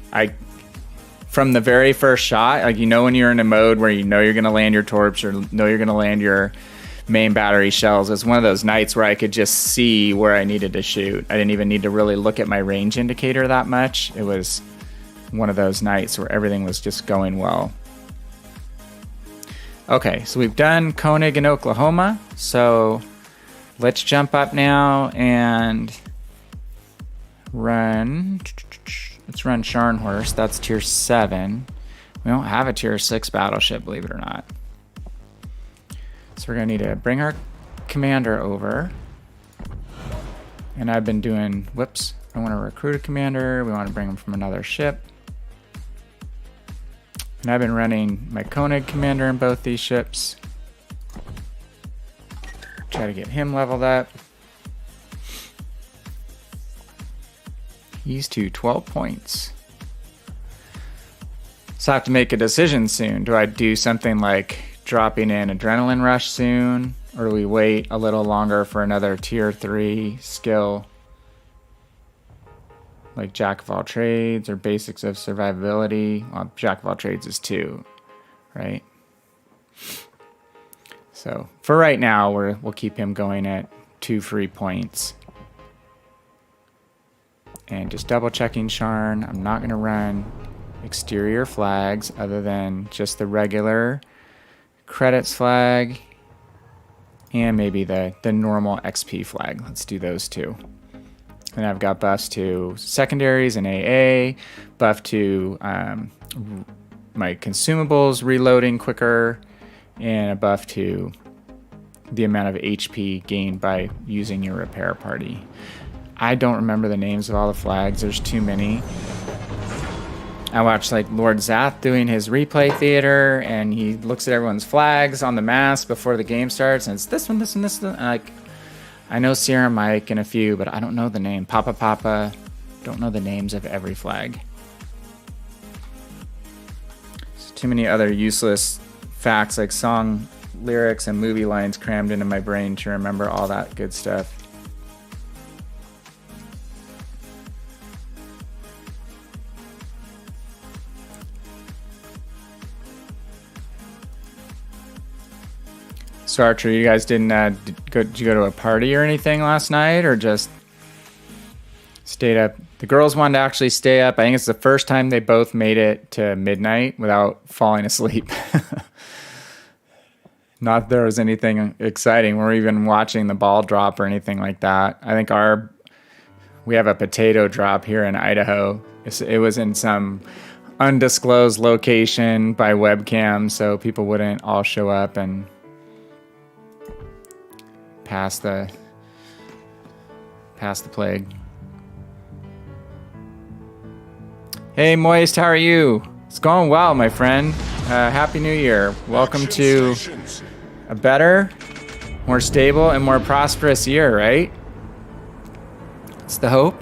from the very first shot, like when you're in a mode where you're gonna land your torps or you're gonna land your main battery shells. It's one of those nights where I could just see where I needed to shoot. I didn't even need to really look at my range indicator that much. It was one of those nights where everything was just going well. Okay, so we've done Koenig in Oklahoma. So let's jump up now and run. Let's run Scharnhorst. That's tier 7. We don't have a tier 6 battleship, believe it or not. So we're gonna need to bring our commander over. And I've been doing, I want to recruit a commander. We want to bring him from another ship. And I've been running my Koenig commander in both these ships. Try to get him leveled up. He's to 12 points. So I have to make a decision soon. Do I do something like dropping in Adrenaline Rush soon? Or do we wait a little longer for another tier 3 skill? Like Jack of all trades or basics of survivability. Well, Jack of all trades is 2, right? So for right now, we'll keep him going at 2 free points. And just double checking Sharn. I'm not gonna run exterior flags other than just the regular credits flag and maybe the normal XP flag. Let's do those 2. And I've got buffs to secondaries and AA, buff to my consumables reloading quicker, and a buff to the amount of HP gained by using your repair party. I don't remember the names of all the flags. There's too many. I watched like Lord Zath doing his replay theater, and he looks at everyone's flags on the mast before the game starts, and it's this one, this one, this one. And like, I know Sierra Mike and a few, but I don't know the name. Papa Papa, don't know the names of every flag. There's too many other useless facts like song lyrics and movie lines crammed into my brain to remember all that good stuff. So Archer, you guys did you go to a party or anything last night, or just stayed up? The girls wanted to actually stay up. I think it's the first time they both made it to midnight without falling asleep. Not that there was anything exciting. We weren't even watching the ball drop or anything like that. I think we have a potato drop here in Idaho. It was in some undisclosed location by webcam, so people wouldn't all show up and pass the plague. Hey Moist, how are you? It's going well, my friend. Happy New Year. Welcome to a better, more stable, and more prosperous year, right? It's the hope.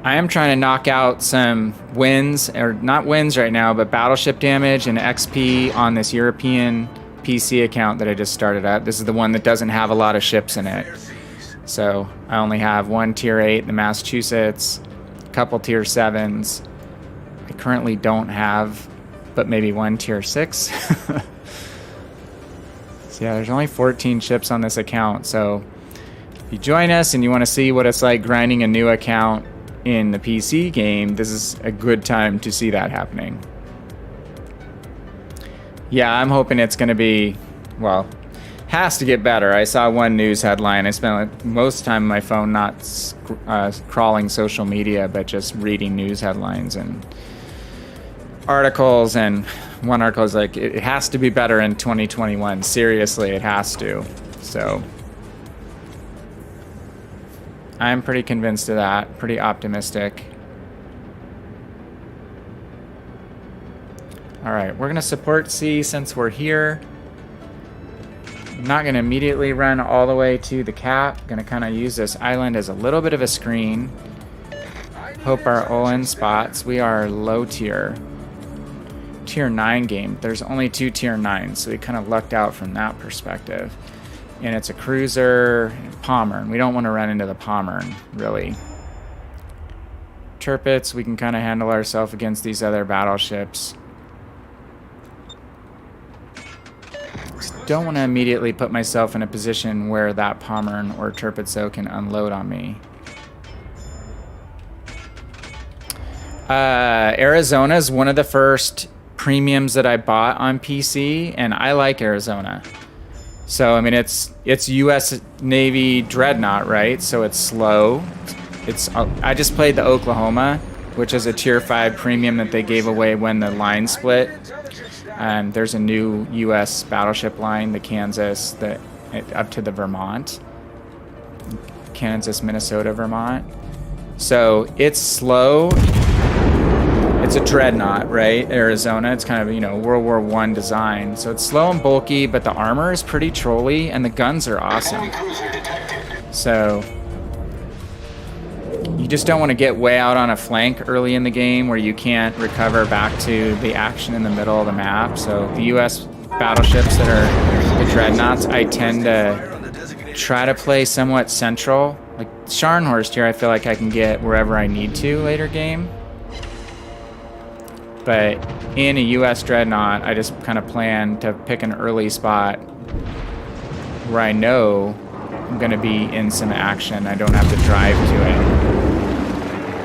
I am trying to knock out some wins, or not wins right now, but battleship damage and XP on this European PC account that I just started up. This is the one that doesn't have a lot of ships in it. So I only have one tier 8 in the Massachusetts, a couple tier 7s. I currently don't have, but maybe one tier 6. So yeah, there's only 14 ships on this account. So if you join us and you want to see what it's like grinding a new account in the PC game, this is a good time to see that happening. Yeah, I'm hoping it's going to be, well, has to get better. I saw one news headline. I spent like most of the time on my phone not crawling social media, but just reading news headlines and articles. And one article is like, it has to be better in 2021. Seriously, it has to. So I'm pretty convinced of that, pretty optimistic. All right, we're gonna support C since we're here. I'm not gonna immediately run all the way to the cap. Gonna kind of use this island as a little bit of a screen. Hope our Olin spots. We are low tier. Tier 9 game. There's only 2 tier 9s, so we kind of lucked out from that perspective. And it's a cruiser and Pommern. We don't want to run into the Pommern, really. Turpets, we can kind of handle ourselves against these other battleships. Don't want to immediately put myself in a position where that Pommern or Turpitzo can unload on me. Arizona is one of the first premiums that I bought on PC, and I like Arizona. So, I mean, it's U.S. Navy Dreadnought, right? So it's slow. I just played the Oklahoma, which is a tier 5 premium that they gave away when the line split. And there's a new U.S. battleship line, the Kansas, up to the Vermont. Kansas, Minnesota, Vermont. So it's slow. It's a dreadnought, right? Arizona. It's kind of, World War I design. So it's slow and bulky, but the armor is pretty trolly, and the guns are awesome. So you just don't want to get way out on a flank early in the game where you can't recover back to the action in the middle of the map. So the U.S. battleships that are the dreadnoughts, I tend to try to play somewhat central. Like Scharnhorst here, I feel like I can get wherever I need to later game. But in a U.S. dreadnought, I just kind of plan to pick an early spot where I know I'm going to be in some action. I don't have to drive to it,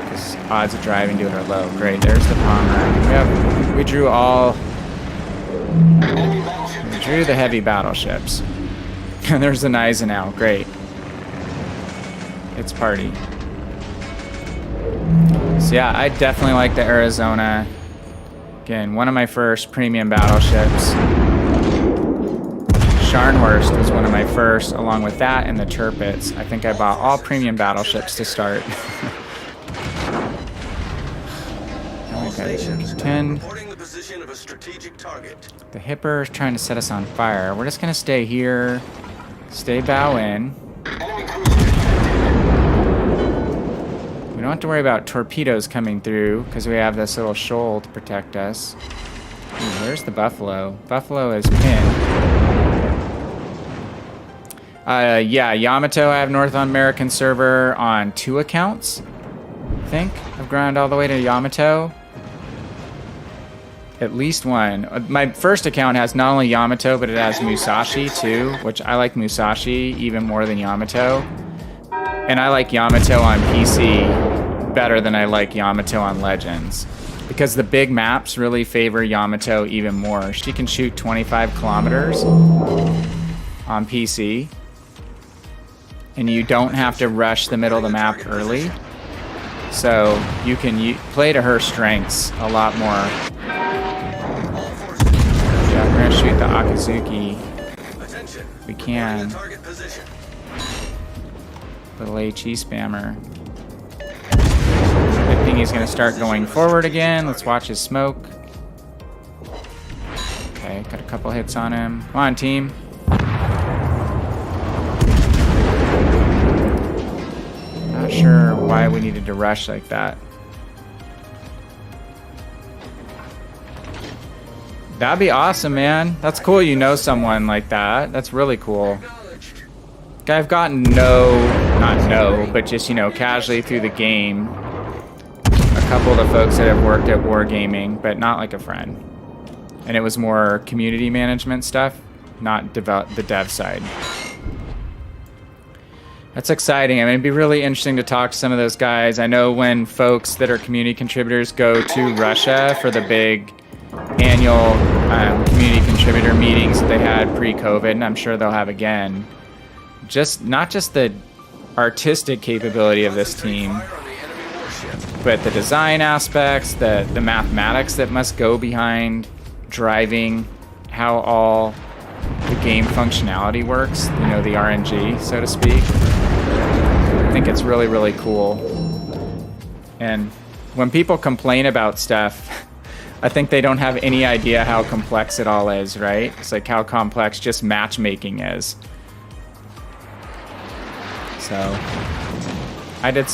because odds of driving to it are low. Great, there's the Pommern. We drew the heavy battleships. And there's the Gneisenau. Great. It's party. So yeah, I definitely like the Arizona. Again, one of my first premium battleships. Scharnhorst was one of my first, along with that and the Tirpitz. I think I bought all premium battleships to start. All Okay, stations, 10. reporting the position of a strategic target. The Hipper is trying to set us on fire. We're just gonna stay here, stay bow in. We don't have to worry about torpedoes coming through because we have this little shoal to protect us. Ooh, where's the Buffalo? Buffalo is pinned. Yeah, Yamato, I have North American server on 2 accounts. I think I've ground all the way to Yamato. At least one. My first account has not only Yamato, but it has Musashi too, which I like Musashi even more than Yamato. And I like Yamato on PC better than I like Yamato on Legends. Because the big maps really favor Yamato even more. She can shoot 25 kilometers on PC. And you don't have to rush the middle of the map early. So you can play to her strengths a lot more. Yeah, we're gonna shoot the Akazuki. We can. Little HE spammer. Good thing he's gonna start going forward again. Let's watch his smoke. Okay, got a couple hits on him. Come on, team. Not sure why we needed to rush like that. That'd be awesome, man. That's cool you know someone like that. That's really cool. I've gotten but just, you know, casually through the game. A couple of the folks that have worked at Wargaming, but not like a friend. And it was more community management stuff, not the dev side. That's exciting. I mean, it'd be really interesting to talk to some of those guys. I know when folks that are community contributors go to Russia for the big annual community contributor meetings that they had pre-COVID, and I'm sure they'll have again. Not just the artistic capability of this team, but the design aspects, the mathematics that must go behind driving how all the game functionality works, you know, the RNG, so to speak. I think it's really, really cool. And when people complain about stuff, I think they don't have any idea how complex it all is, right? It's like how complex just matchmaking is. So I did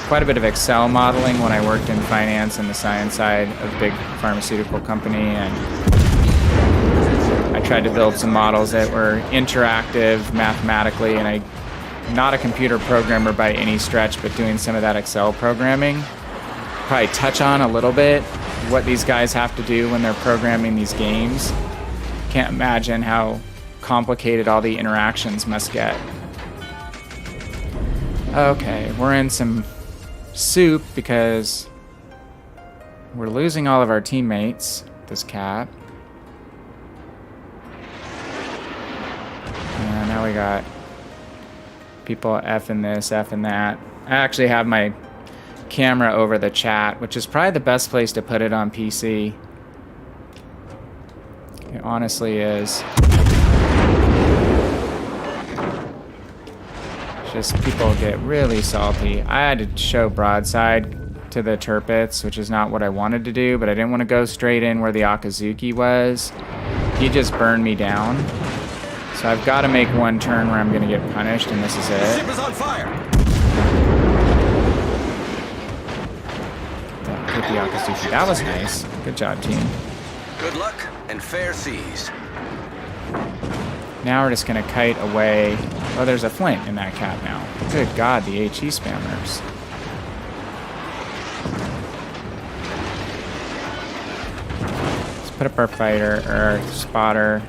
quite a bit of Excel modeling when I worked in finance and the science side of a big pharmaceutical company, and I tried to build some models that were interactive mathematically, and I'm not a computer programmer by any stretch, but doing some of that Excel programming. Probably touch on a little bit what these guys have to do when they're programming these games. Can't imagine how complicated all the interactions must get. Okay, we're in some soup because we're losing all of our teammates, this cap. And now we got people effing this, effing that. I actually have my camera over the chat, which is probably the best place to put it on PC. It honestly is. Just people get really salty. I had to show broadside to the turpits, which is not what I wanted to do, but I didn't want to go straight in where the Akazuki was. He just burned me down. So I've got to make one turn where I'm going to get punished, and this is it. Ship is on fire. Hit the Akazuki. That was nice. Good job, team. Good luck and fair seas. Now we're just going to kite away. Oh, there's a flint in that cap now. Good God, the HE spammers. Let's put up our fighter, or our spotter.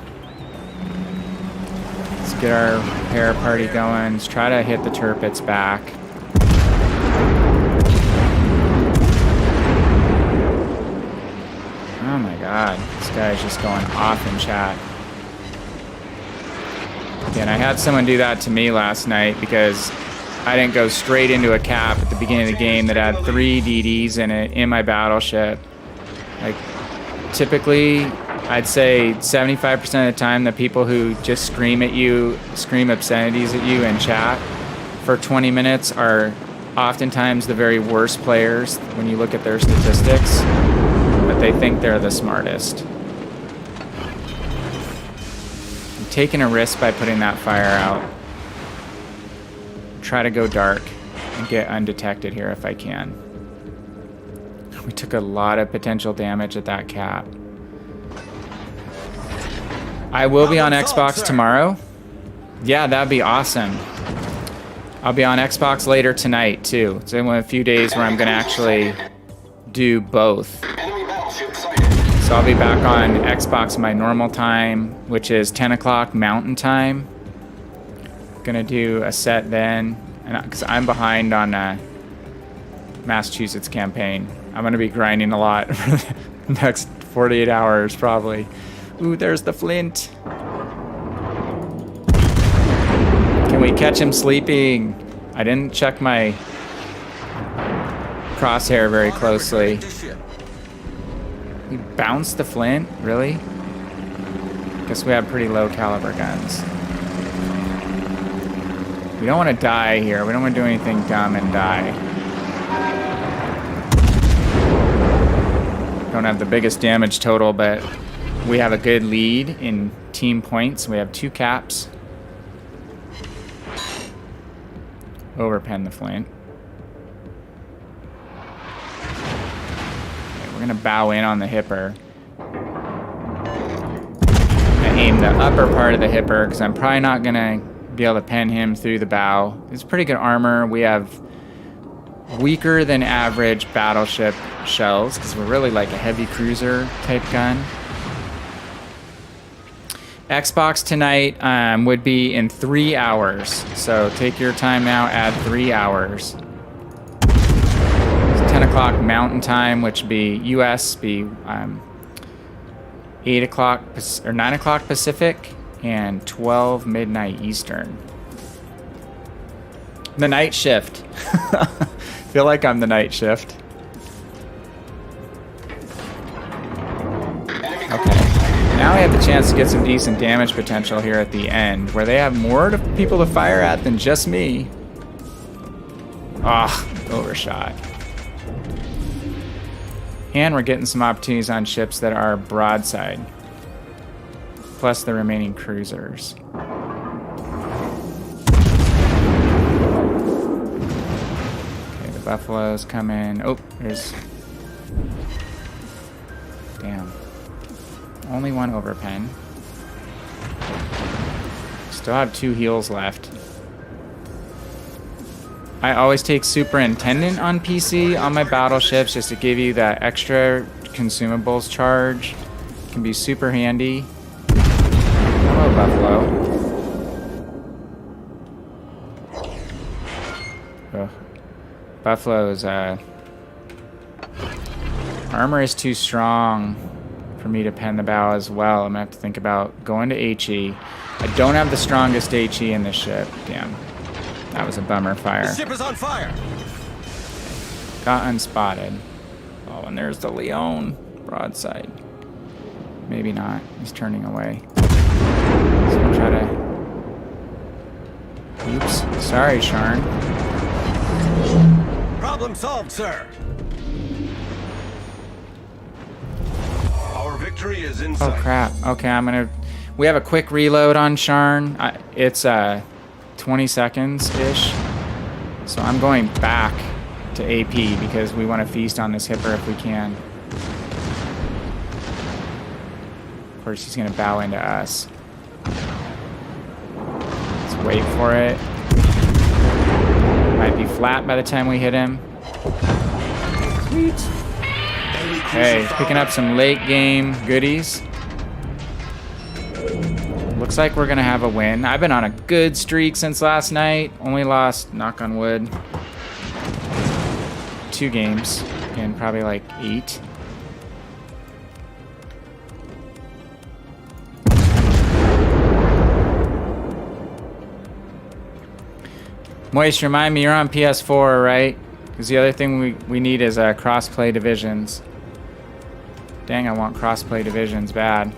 Let's get our pair party going. Let's try to hit the turpits back. Oh my God, this guy's just going off in chat. And I had someone do that to me last night because I didn't go straight into a cap at the beginning of the game that had 3 DDs in it in my battleship. Like, typically, I'd say 75% of the time, the people who just scream at you, scream obscenities at you in chat for 20 minutes are oftentimes the very worst players when you look at their statistics. but they think they're the smartest. I'm taking a risk by putting that fire out. Try to go dark and get undetected here if I can. We took a lot of potential damage at that cap. I will be on Xbox tomorrow. Yeah, that'd be awesome. I'll be on Xbox later tonight too. It's in a few days where I'm gonna actually do both. So I'll be back on Xbox my normal time, which is 10 o'clock Mountain Time. Gonna do a set then, and because I'm behind on Massachusetts campaign. I'm gonna be grinding a lot for the next 48 hours probably. Ooh, there's the flint. Can we catch him sleeping? I didn't check my crosshair very closely. He bounced the flint? Really? Guess we have pretty low caliber guns. We don't want to die here. We don't want to do anything dumb and die. Don't have the biggest damage total, but we have a good lead in team points. We have 2 caps. Overpen the flint. Okay, we're gonna bow in on the hipper. I aim the upper part of the hipper because I'm probably not gonna be able to pen him through the bow. It's pretty good armor. We have weaker than average battleship shells because we're really like a heavy cruiser type gun. Xbox tonight would be in 3 hours. So take your time now, add 3 hours. It's 10 o'clock Mountain Time, which would be US, be 8 o'clock or 9 o'clock Pacific, and 12 midnight Eastern. The night shift. Feel like I'm the night shift. Okay. Now I have the chance to get some decent damage potential here at the end, where they have more people to fire at than just me. Ah, overshot. And we're getting some opportunities on ships that are broadside, plus the remaining cruisers. Okay, the Buffaloes come in. Oh, there's... Damn. Only 1 overpen. Still have 2 heals left. I always take Superintendent on PC on my battleships just to give you that extra consumables charge. It can be super handy. Hello, Buffalo. Ugh. Buffalo's armor is too strong for me to pen the bow as well. I'm gonna have to think about going to HE. I don't have the strongest HE in this ship. Damn. That was a bummer fire. The ship is on fire. Got unspotted. Oh, and there's the Leon broadside. Maybe not. He's turning away. So I'll try to... Oops. Sorry, Sharn. Problem solved, sir. Our victory is in Oh, sight. crap. Okay, I'm gonna... We have a quick reload on Sharn. It's 20 seconds-ish. So I'm going back to AP because we want to feast on this hipper if we can. Of course, he's going to bow into us. Let's wait for it. Might be flat by the time we hit him. Sweet. Okay, picking up some late game goodies. Looks like we're gonna have a win. I've been on a good streak since last night. Only lost, knock on wood, 2 games in probably like 8. Moist, remind me you're on PS4, right? Because the other thing we need is cross-play divisions. Dang, I want cross-play divisions bad.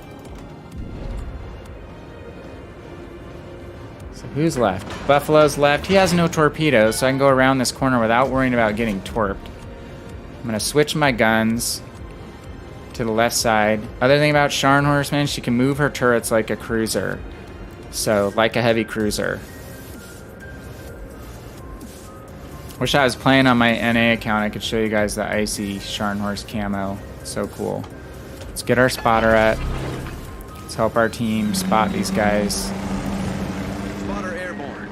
So who's left? Buffalo's left. He has no torpedoes, so I can go around this corner without worrying about getting torped. I'm going to switch my guns to the left side. Other thing about Scharnhorst, man, she can move her turrets like a cruiser. So, like a heavy cruiser. Wish I was playing on my NA account. I could show you guys the icy Scharnhorst camo. So cool. Let's get our spotter at. Let's help our team spot these guys. Spotter airborne.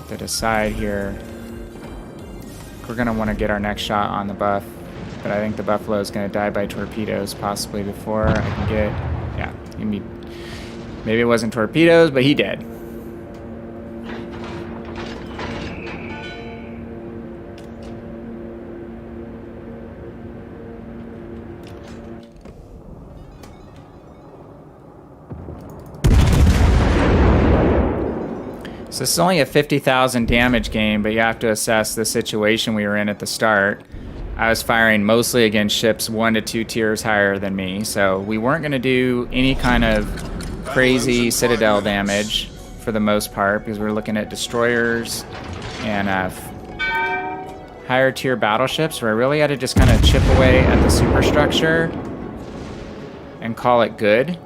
To decide here. We're going to want to get our next shot on the buff. But I think the Buffalo is going to die by torpedoes possibly before I can get... Yeah, maybe it wasn't torpedoes, but he did. So this is only a 50,000 damage game, but you have to assess the situation we were in at the start. I was firing mostly against ships 1 to 2 tiers higher than me, so we weren't going to do any kind of crazy citadel damage for the most part, because we were looking at destroyers and higher tier battleships, where I really had to just kind of chip away at the superstructure and call it good.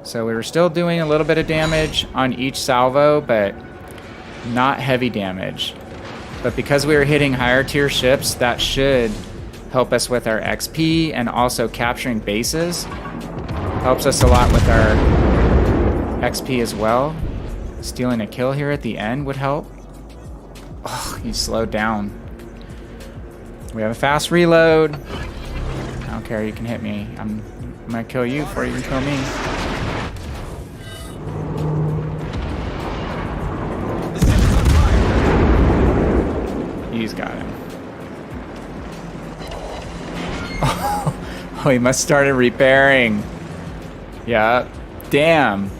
So we were still doing a little bit of damage on each salvo, but not heavy damage. But because we were hitting higher tier ships, that should help us with our XP, and also capturing bases helps us a lot with our XP as well. Stealing a kill here at the end would help. Oh, he slowed down. We have a fast reload. I don't care, you can hit me. I'm gonna kill you before you can kill me. He's got him. Oh, he must have started repairing. Yeah. Damn.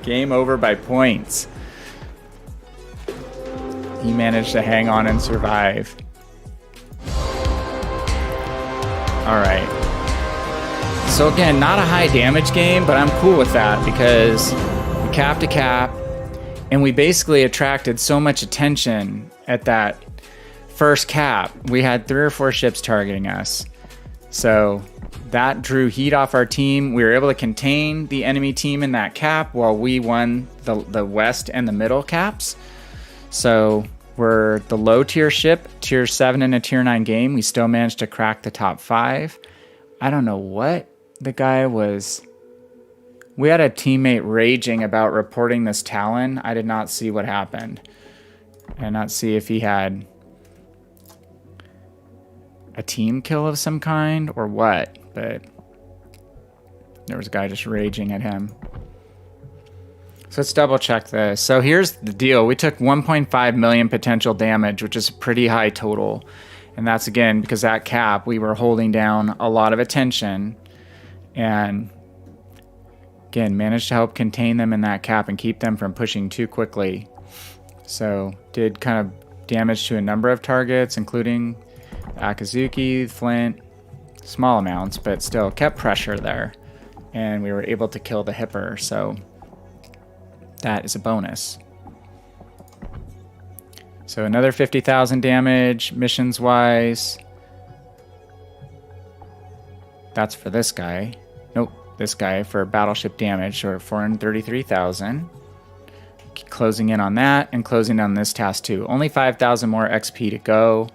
Game over by points. He managed to hang on and survive. Alright. So again, not a high damage game, but I'm cool with that because we cap to cap. And we basically attracted so much attention at that first cap. We had 3 or 4 ships targeting us. So that drew heat off our team. We were able to contain the enemy team in that cap while we won the west and the middle caps. So we're the low tier ship, tier 7 in a tier 9 game. We still managed to crack the top 5. I don't know what the guy was... We had a teammate raging about reporting this Talon. I did not see what happened. I did not see if he had a team kill of some kind or what, but there was a guy just raging at him. So let's double check this. So here's the deal. We took 1.5 million potential damage, which is a pretty high total. And that's again because that cap, we were holding down a lot of attention and again, managed to help contain them in that cap and keep them from pushing too quickly. So, did kind of damage to a number of targets, including Akazuki, Flint, small amounts, but still kept pressure there. And we were able to kill the Hipper, so that is a bonus. So, another 50,000 damage, missions-wise. That's for this guy. Nope. This guy for battleship damage, or 433,000. Closing in on that, and closing on this task too. Only 5,000 more XP to go.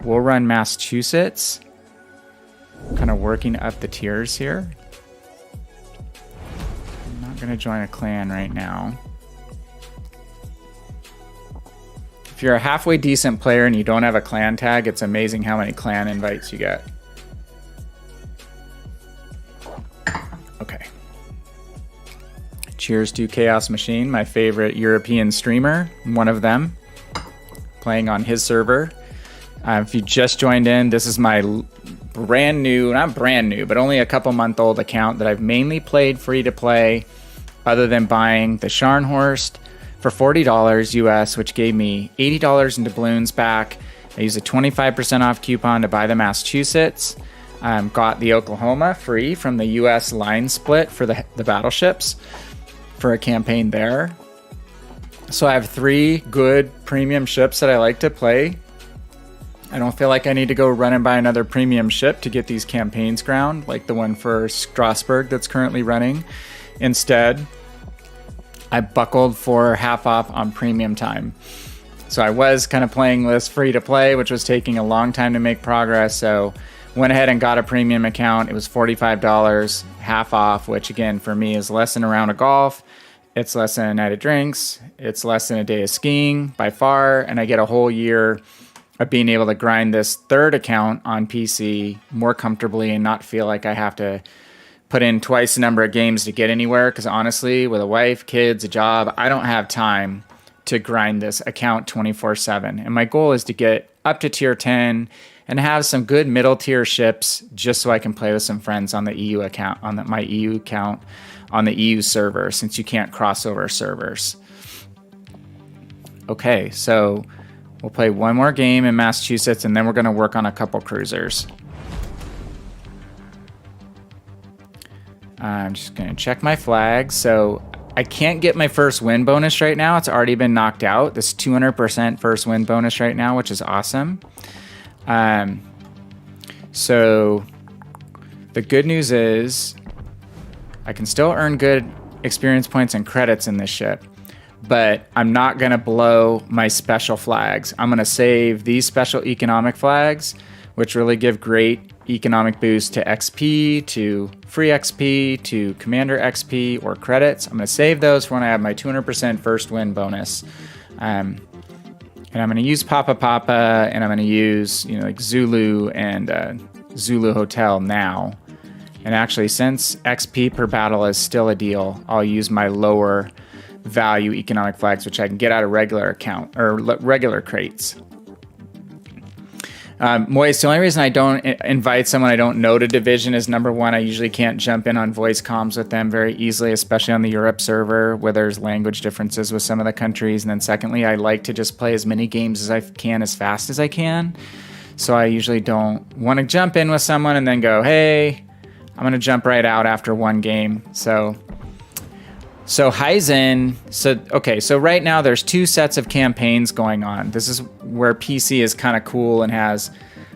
We'll run Massachusetts. Kind of working up the tiers here. I'm not going to join a clan right now. If you're a halfway decent player and you don't have a clan tag, it's amazing how many clan invites you get. Okay. Cheers to Chaos Machine, my favorite European streamer, one of them, playing on his server. If you just joined in, this is my brand new, not brand new, but only a couple month old account that I've mainly played free to play, other than buying the Scharnhorst for $40 US, which gave me $80 in doubloons back. I used a 25% off coupon to buy the Massachusetts. got the Oklahoma free from the U.S. line split for the battleships for a campaign there. So I have 3 good premium ships that I like to play. I don't feel like I need to go run and buy another premium ship to get these campaigns ground, like the one for Strasbourg that's currently running. Instead, I buckled for half off on premium time. So I was kind of playing this free to play, which was taking a long time to make progress. So went ahead and got a premium account. It was $45, half off, which again, for me is less than a round of golf. It's less than a night of drinks. It's less than a day of skiing by far. And I get a whole year of being able to grind this third account on PC more comfortably and not feel like I have to put in twice the number of games to get anywhere. Because honestly, with a wife, kids, a job, I don't have time to grind this account 24/7. And my goal is to get up to tier 10 and have some good middle tier ships just so I can play with some friends on the EU account, my EU account on the EU server, since you can't cross over servers. Okay, so we'll play one more game in Massachusetts, and then we're going to work on a couple cruisers. I'm just going to check my flags. So I can't get my first win bonus right now. It's already been knocked out. This 200% first win bonus right now, which is awesome. So the good news is I can still earn good experience points and credits in this ship, but I'm not going to blow my special flags. I'm going to save these special economic flags, which really give great economic boost to XP, to free XP, to commander XP or credits. I'm going to save those for when I have my 200% first win bonus. And I'm going to use Papa Papa, and I'm going to use, like Zulu and Zulu Hotel now. And actually, since XP per battle is still a deal, I'll use my lower value economic flags, which I can get out of regular account or regular crates. Moist, the only reason I don't invite someone I don't know to division is, number one, I usually can't jump in on voice comms with them very easily, especially on the Europe server where there's language differences with some of the countries. And then secondly, I like to just play as many games as I can as fast as I can. So I usually don't want to jump in with someone and then go, hey, I'm going to jump right out after one game. So Heisen, so right now there's 2 sets of campaigns going on. This is where PC is kind of cool and has,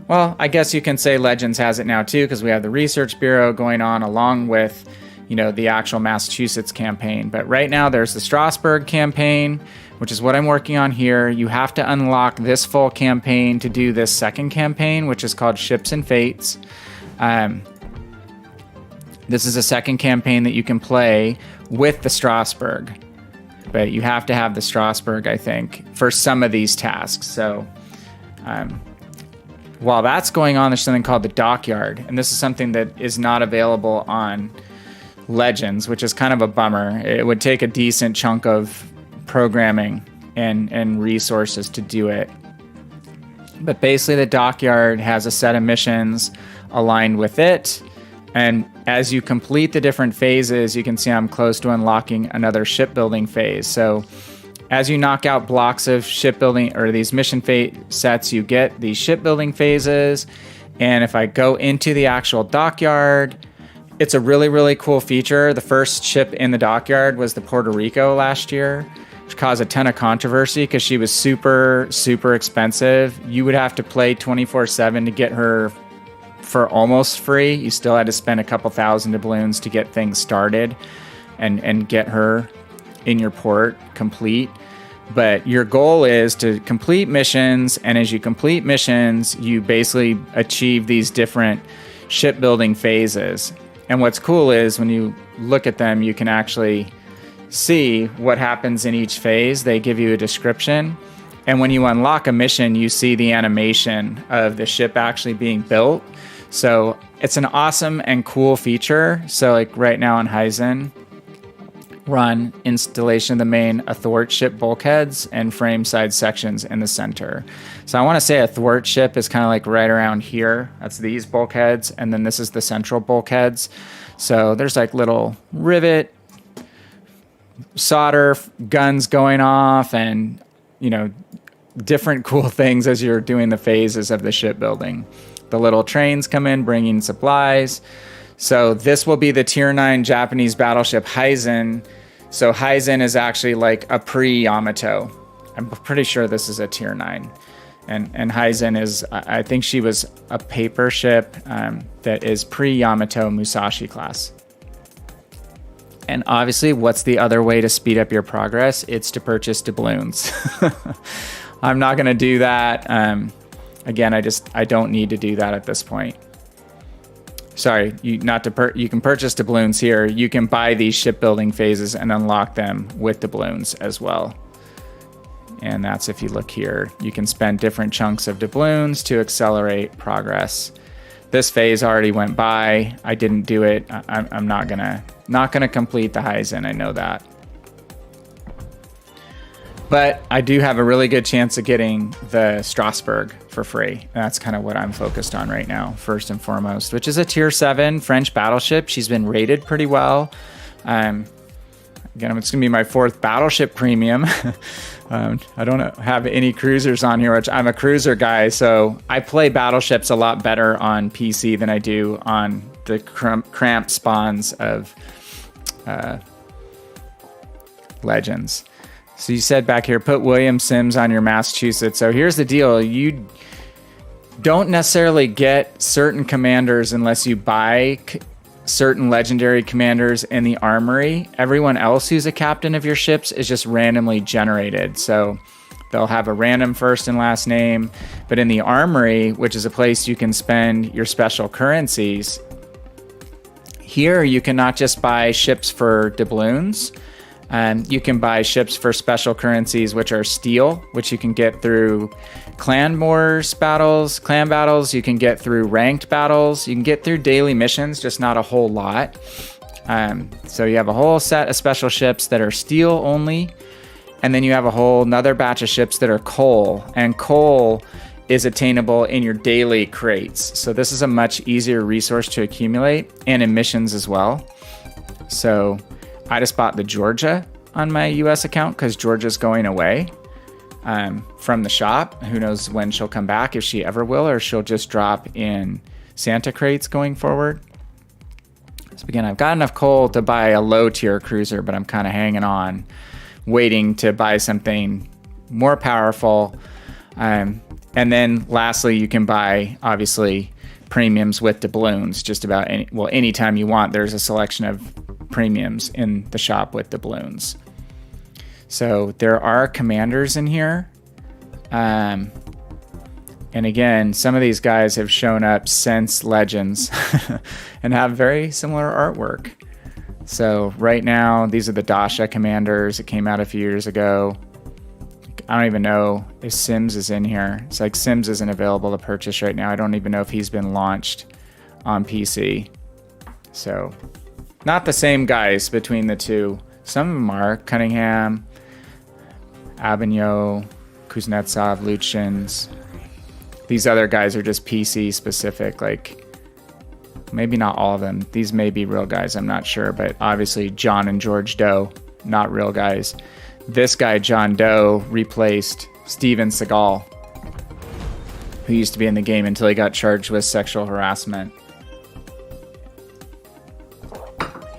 well, I guess you can say Legends has it now too, because we have the Research Bureau going on along with, the actual Massachusetts campaign. But right now there's the Strasbourg campaign, which is what I'm working on here. You have to unlock this full campaign to do this second campaign, which is called Ships and Fates. This is a second campaign that you can play with the Strasbourg, but you have to have the Strasbourg, I think, for some of these tasks. So while that's going on, there's something called the Dockyard, and this is something that is not available on Legends, which is kind of a bummer. It would take a decent chunk of programming and resources to do it. But basically, the Dockyard has a set of missions aligned with it. And as you complete the different phases, you can see I'm close to unlocking another shipbuilding phase. So as you knock out blocks of shipbuilding or these mission sets, you get these shipbuilding phases. And if I go into the actual Dockyard, it's a really, really cool feature. The first ship in the Dockyard was the Puerto Rico last year, which caused a ton of controversy because she was super, super expensive. You would have to play 24/7 to get her for almost free. You still had to spend a couple thousand doubloons to get things started and get her in your port complete. But your goal is to complete missions, and as you complete missions, you basically achieve these different shipbuilding phases. And what's cool is when you look at them, you can actually see what happens in each phase. They give you a description. And when you unlock a mission, you see the animation of the ship actually being built. So it's an awesome and cool feature. So like right now on Heisen, run installation of the main athwart ship bulkheads and frame side sections in the center. So I want to say a thwart ship is kind of like right around here. That's these bulkheads. And then this is the central bulkheads. So there's like little rivet, solder guns going off, and, different cool things as you're doing the phases of the shipbuilding. the little trains come in bringing supplies. So this will be the Tier 9 Japanese battleship Heisen. So Heisen is actually like a pre-Yamato. I'm pretty sure this is a Tier 9. And Heisen is, I think she was a paper ship that is pre-Yamato Musashi class. And obviously, what's the other way to speed up your progress? It's to purchase doubloons. I'm not going to do that. Again, I don't need to do that at this point. Sorry, you can purchase doubloons here. You can buy these shipbuilding phases and unlock them with doubloons as well. And that's, if you look here, you can spend different chunks of doubloons to accelerate progress. This phase already went by. I didn't do it. I'm not gonna complete the Heisen. I know that. But I do have a really good chance of getting the Strasbourg for free. That's kind of what I'm focused on right now, first and foremost, which is a Tier 7 French battleship. She's been rated pretty well. Again, it's going to be my 4th battleship premium. I don't have any cruisers on here, which I'm a cruiser guy, so I play battleships a lot better on PC than I do on the cramped spawns of Legends. So you said back here, put William Sims on your Massachusetts. So here's the deal. You don't necessarily get certain commanders unless you buy certain legendary commanders in the armory. Everyone else who's a captain of your ships is just randomly generated. So they'll have a random first and last name. But in the armory, which is a place you can spend your special currencies, here you can not just buy ships for doubloons. You can buy ships for special currencies, which are steel, which you can get through clan battles. You can get through ranked battles. You can get through daily missions, just not a whole lot. So you have a whole set of special ships that are steel only. And then you have a whole another batch of ships that are coal. And coal is attainable in your daily crates. So this is a much easier resource to accumulate, and in missions as well. So I just bought the Georgia on my US account because Georgia's going away from the shop. Who knows when she'll come back, if she ever will, or she'll just drop in Santa crates going forward. So again, I've got enough coal to buy a low tier cruiser, but I'm kind of hanging on, waiting to buy something more powerful. And then lastly, you can buy, obviously, premiums with doubloons just about anytime you want. There's a selection of premiums in the shop with doubloons. So there are commanders in here. And again, some of these guys have shown up since Legends and have very similar artwork. So right now, these are the Dasha commanders. It came out a few years ago. I don't even know if Sims is in here. It's like Sims isn't available to purchase right now. I don't even know if he's been launched on PC. So not the same guys between the two. Some of them are Cunningham, Abinyo, Kuznetsov, Luchins. These other guys are just PC specific. Like, maybe not all of them. These may be real guys, I'm not sure. But obviously John and George Doe, not real guys. This guy, John Doe, replaced Steven Seagal, who used to be in the game until he got charged with sexual harassment.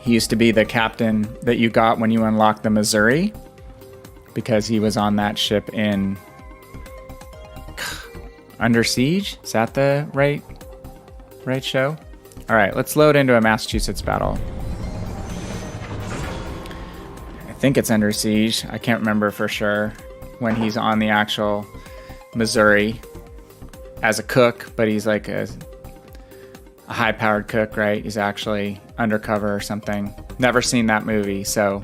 He used to be the captain that you got when you unlocked the Missouri, because he was on that ship in Under Siege. Is that the right show? All right, let's load into a Massachusetts battle. I think it's Under Siege. I can't remember for sure when he's on the actual Missouri as a cook, but he's like a high-powered cook, right? He's actually undercover or something. Never seen that movie, so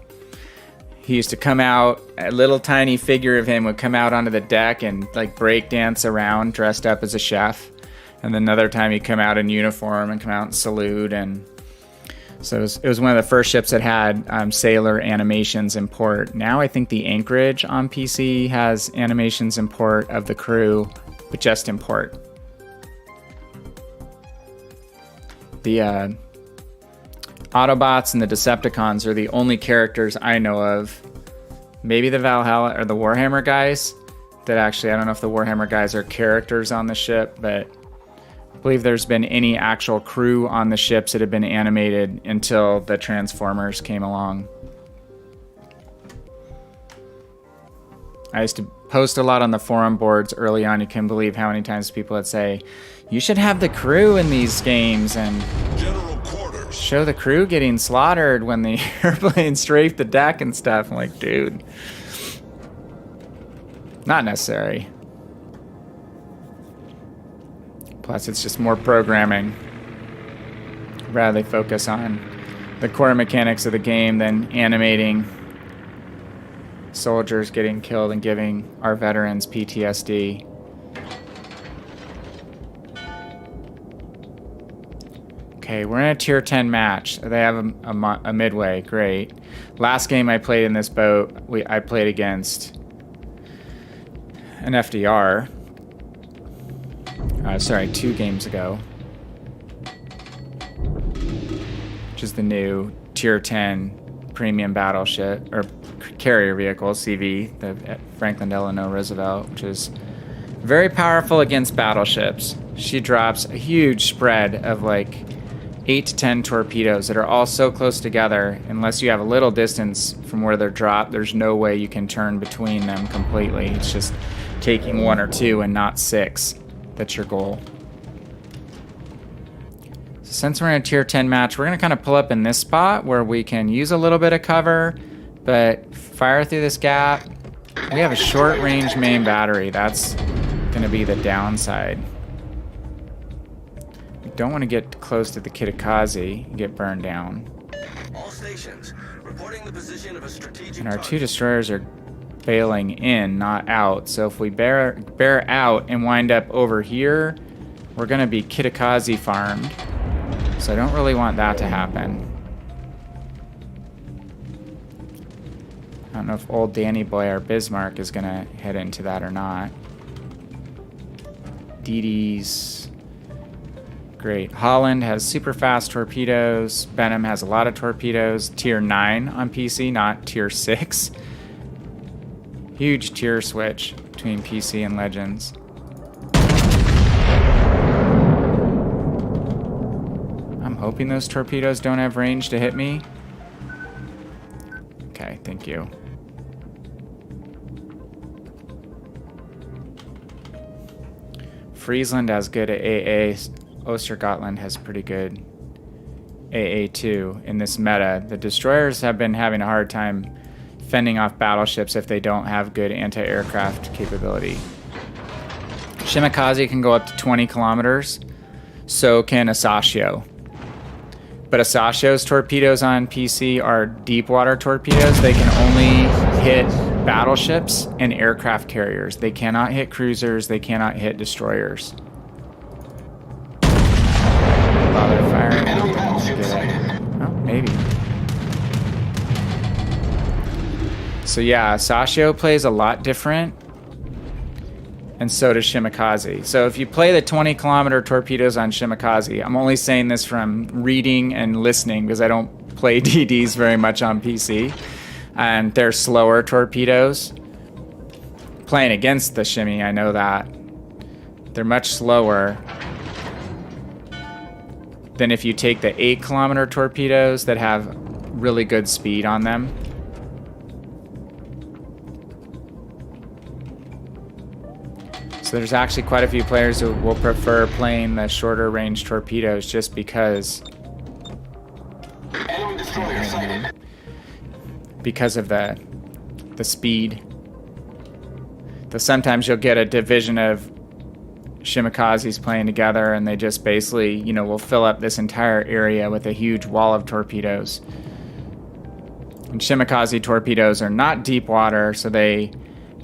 he used to come out, a little tiny figure of him would come out onto the deck and like break dance around dressed up as a chef. And then another time he'd come out in uniform and come out and salute. And so it was one of the first ships that had sailor animations in port. Now I think the Anchorage on PC has animations in port of the crew, but just in port. The Autobots and the Decepticons are the only characters I know of. Maybe the Valhalla or the Warhammer guys that actually, I don't know if the Warhammer guys are characters on the ship, but believe there's been any actual crew on the ships that have been animated until the Transformers came along. I used to post a lot on the forum boards early on. You can't believe how many times people would say, you should have the crew in these games, and General quarters. show the crew getting slaughtered when the airplane strafed the deck and stuff. I'm like, dude, not necessary. Plus, it's just more programming. Rather, they focus on the core mechanics of the game than animating soldiers getting killed and giving our veterans PTSD. Okay, we're in a tier 10 match. They have a midway. Great. Last game I played in this boat, I played against an FDR. Sorry, 2 games ago. Which is the new tier 10 premium battleship, or carrier vehicle, CV, the Franklin Delano Roosevelt, which is very powerful against battleships. She drops a huge spread of like 8 to 10 torpedoes that are all so close together. Unless you have a little distance from where they're dropped, there's no way you can turn between them completely. It's just taking 1 or 2 and not 6. That's your goal. So since we're in a tier 10 match, we're going to kind of pull up in this spot where we can use a little bit of cover, but fire through this gap. We have a short range main battery. That's going to be the downside. We don't want to get close to the Kitakaze and get burned down. All stations, reporting the position of a strategic And our 2 target. destroyers are bailing in, not out. So if we bear out and wind up over here, we're going to be Kitakaze farmed. So I don't really want that to happen. I don't know if old Danny Boy or Bismarck is going to head into that or not. DD's great. Holland has super fast torpedoes. Benham has a lot of torpedoes. Tier 9 on PC, not tier 6. Huge tier switch between PC and Legends. I'm hoping those torpedoes don't have range to hit me. Okay, thank you. Friesland has good AA. Ostergotland has pretty good AA2 in this meta. The destroyers have been having a hard time fending off battleships if they don't have good anti-aircraft capability. Shimakaze can go up to 20 kilometers, so can Asashio. But Asashio's torpedoes on PC are deep water torpedoes. They can only hit battleships and aircraft carriers. They cannot hit cruisers, they cannot hit destroyers. Bother firing. Enemy battleship sighted. Oh, maybe. So yeah, Asashio plays a lot different, and so does Shimakaze. So if you play the 20-kilometer torpedoes on Shimakaze, I'm only saying this from reading and listening because I don't play DDs very much on PC, and they're slower torpedoes. Playing against the Shimi, I know that. They're much slower than if you take the 8-kilometer torpedoes that have really good speed on them. So there's actually quite a few players who will prefer playing the shorter range torpedoes just because Enemy destroyer sighted. because of the speed. So sometimes you'll get a division of Shimikazes playing together and they just basically, you know, will fill up this entire area with a huge wall of torpedoes. And Shimikaze torpedoes are not deep water, so they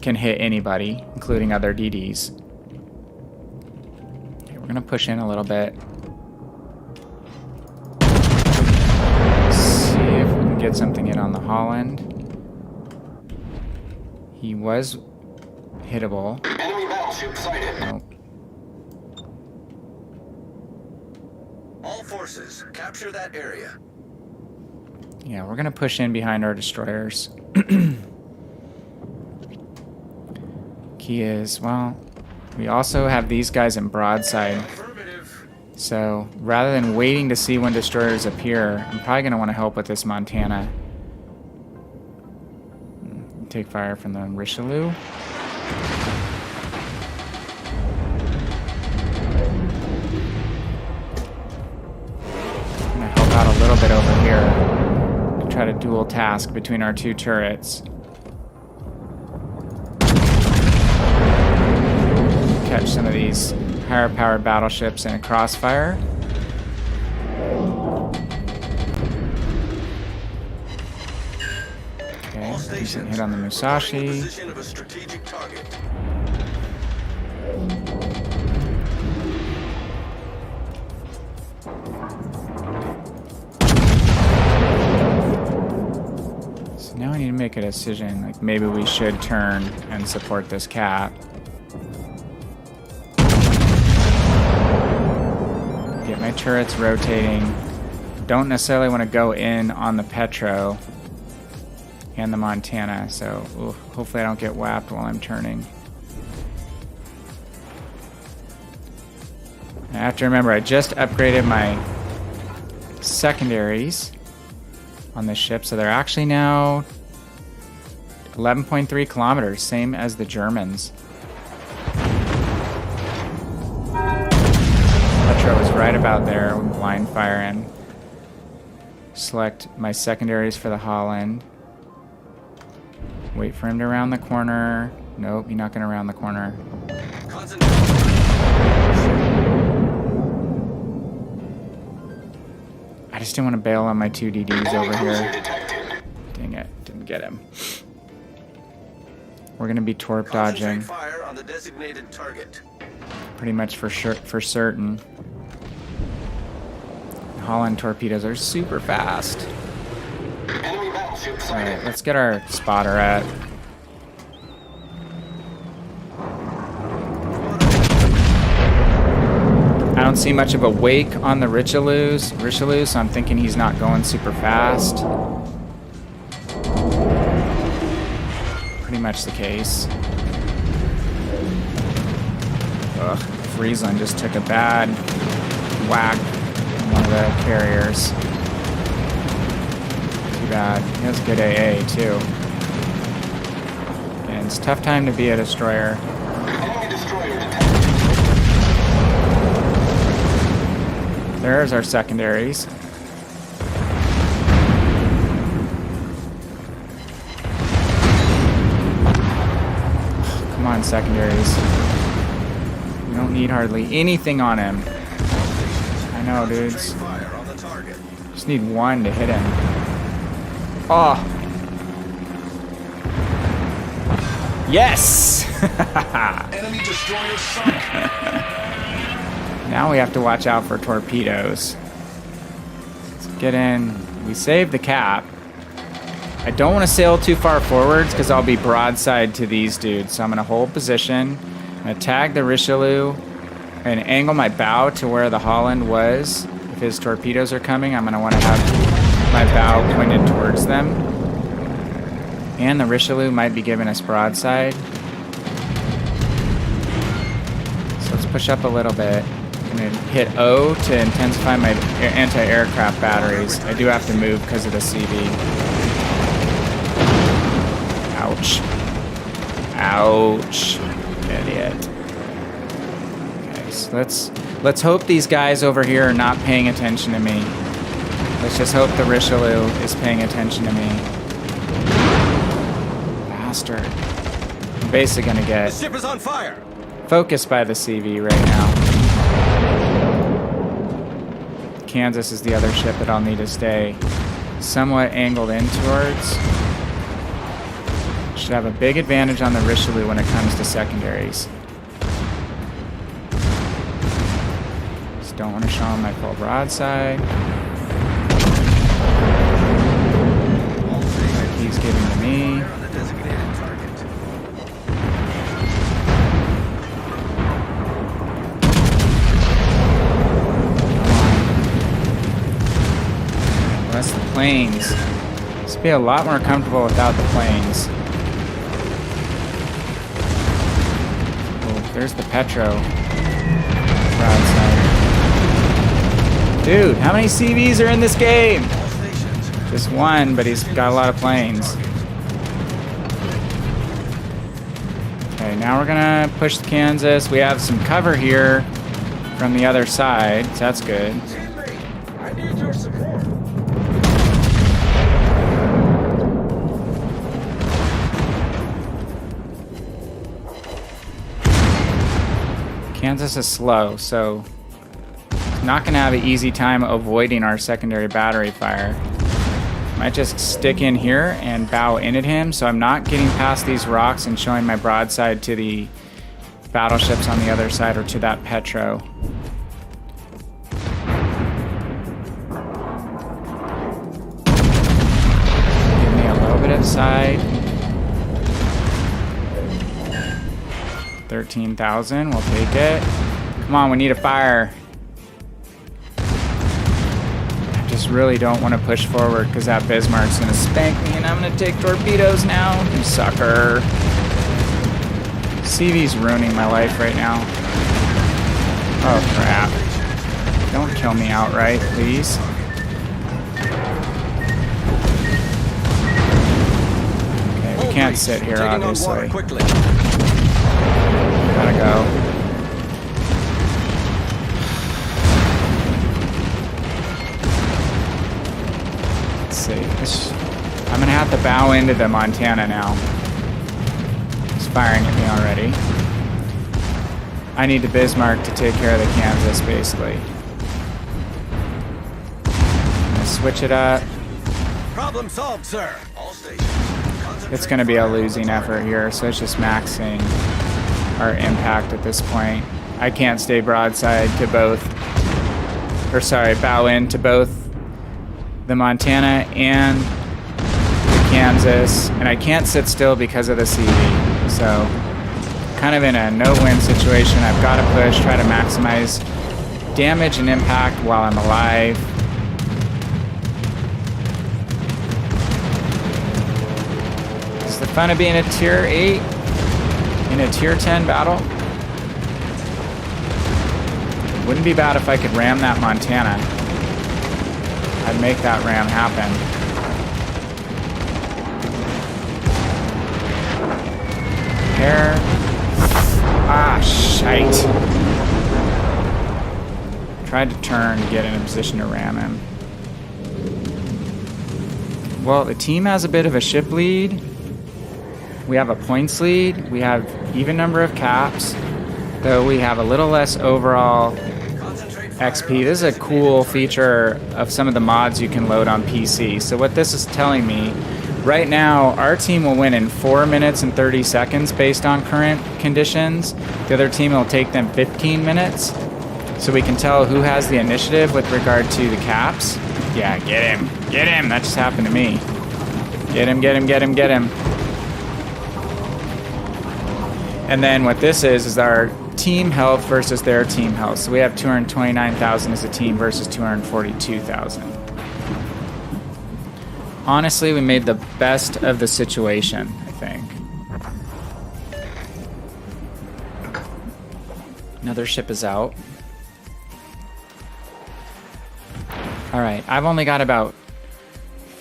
can hit anybody, including other DDs. Okay, we're gonna push in a little bit. See if we can get something in on the Holland. He was hittable. Enemy battleship sighted. Nope. All forces, capture that area. Yeah, we're gonna push in behind our destroyers. Key is, well, we also have these guys in broadside. Affirmative. So rather than waiting to see when destroyers appear, I'm probably going to want to help with this Montana. Take fire from the Richelieu. I'm going to help out a little bit over here. Try to dual task between our two turrets. Catch some of these higher powered battleships in a crossfire. Okay, decent hit on the Musashi. Position of a strategic target. So now I need to make a decision. Like maybe we should turn and support this cat. Get my turrets rotating. Don't necessarily want to go in on the Petro and the Montana, so hopefully I don't get whapped while I'm turning. I have to remember I just upgraded my secondaries on this ship, so they're actually now 11.3 kilometers, same as the Germans. Petro is right about there with blind fire and select my secondaries for the Holland. Wait for him to round the corner. Nope, he's not going to round the corner. I just didn't want to bail on my two DDs over here. Dang it, didn't get him. We're going to be torp dodging. Fire on the designated target. Pretty much for certain. Holland torpedoes are super fast. Alright, let's get our spotter at. I don't see much of a wake on the Richelieu, so I'm thinking he's not going super fast. Pretty much the case. Ugh, Friesland just took a bad whack on one of the carriers. Bad. He has good AA too. And it's a tough time to be a destroyer. There's our secondaries. Come on, secondaries. We don't need hardly anything on him. I know, dudes. Just need one to hit him. Oh. Yes! Enemy destroyer sunk. Now we have to watch out for torpedoes. Let's get in. We saved the cap. I don't want to sail too far forwards because I'll be broadside to these dudes. So I'm going to hold position. I'm going to tag the Richelieu and angle my bow to where the Holland was. If his torpedoes are coming, I'm going to want to have my bow pointed towards them. And the Richelieu might be giving us broadside. So let's push up a little bit. I'm going to hit O to intensify my anti-aircraft batteries. I do have to move because of the CV. Ouch. Ouch. Idiot. Okay, so let's hope these guys over here are not paying attention to me. Let's just hope the Richelieu is paying attention to me. Bastard. I'm basically gonna get The ship is on fire. focused by the CV right now. Kansas is the other ship that I'll need to stay somewhat angled in towards. Should have a big advantage on the Richelieu when it comes to secondaries. Just don't want to show him my full broadside. He's giving to me. That's the planes. This would be a lot more comfortable without the planes. Oh, there's the Petro. Broadside. Dude, how many CVs are in this game? All stations. Just one, but he's got a lot of planes. Okay, now we're gonna push the Kansas. We have some cover here from the other side, so that's good. I need your support. Kansas is slow, so not gonna have an easy time avoiding our secondary battery fire. Might just stick in here and bow in at him, so I'm not getting past these rocks and showing my broadside to the battleships on the other side or to that Petro. Give me a little bit of side. 13,000, we'll take it. Come on, we need a fire. I just really don't want to push forward because that Bismarck's going to spank me and I'm going to take torpedoes now. You sucker. CV's ruining my life right now. Oh, crap. Don't kill me outright, please. Okay, we can't sit here, obviously. Gotta go. Let's see. I'm gonna have to bow into the Montana now. He's firing at me already. I need the Bismarck to take care of the Kansas, basically. I'm gonna switch it up. Problem solved, sir. All stations. It's gonna be a losing effort here, so it's just maxing our impact at this point. I can't stay broadside to both, or sorry, bow in to both the Montana and the Kansas, and I can't sit still because of the CV. So, kind of in a no-win situation. I've got to push, try to maximize damage and impact while I'm alive. It's the fun of being a tier 8 in a tier 10 battle. Wouldn't be bad if I could ram that Montana. I'd make that ram happen. Repair. Ah, shite. Tried to turn to get in a position to ram him. Well, the team has a bit of a ship lead. We have a points lead. We have even number of caps, though we have a little less overall XP. This is a cool feature of some of the mods you can load on PC. So what this is telling me, right now, our team will win in 4 minutes and 30 seconds based on current conditions. The other team will take them 15 minutes. So we can tell who has the initiative with regard to the caps. Yeah, get him. Get him. That just happened to me. Get him, get him, get him, get him. And then what this is our team health versus their team health. So we have 229,000 as a team versus 242,000. Honestly, we made the best of the situation, I think. Another ship is out. All right, I've only got about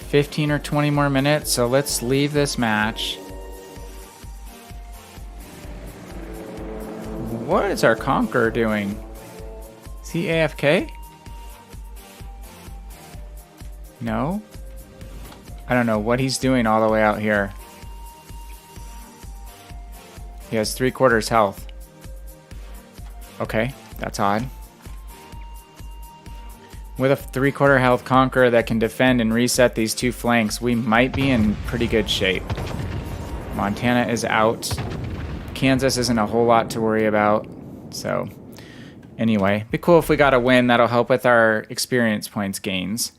15 or 20 more minutes, so let's leave this match. What is our Conqueror doing? Is he AFK? No? I don't know what he's doing all the way out here. He has 3/4 health. Okay, that's odd. With a 3/4 health Conqueror that can defend and reset these two flanks, we might be in pretty good shape. Montana is out. Kansas isn't a whole lot to worry about. So, anyway, be cool if we got a win. That'll help with our experience points gains.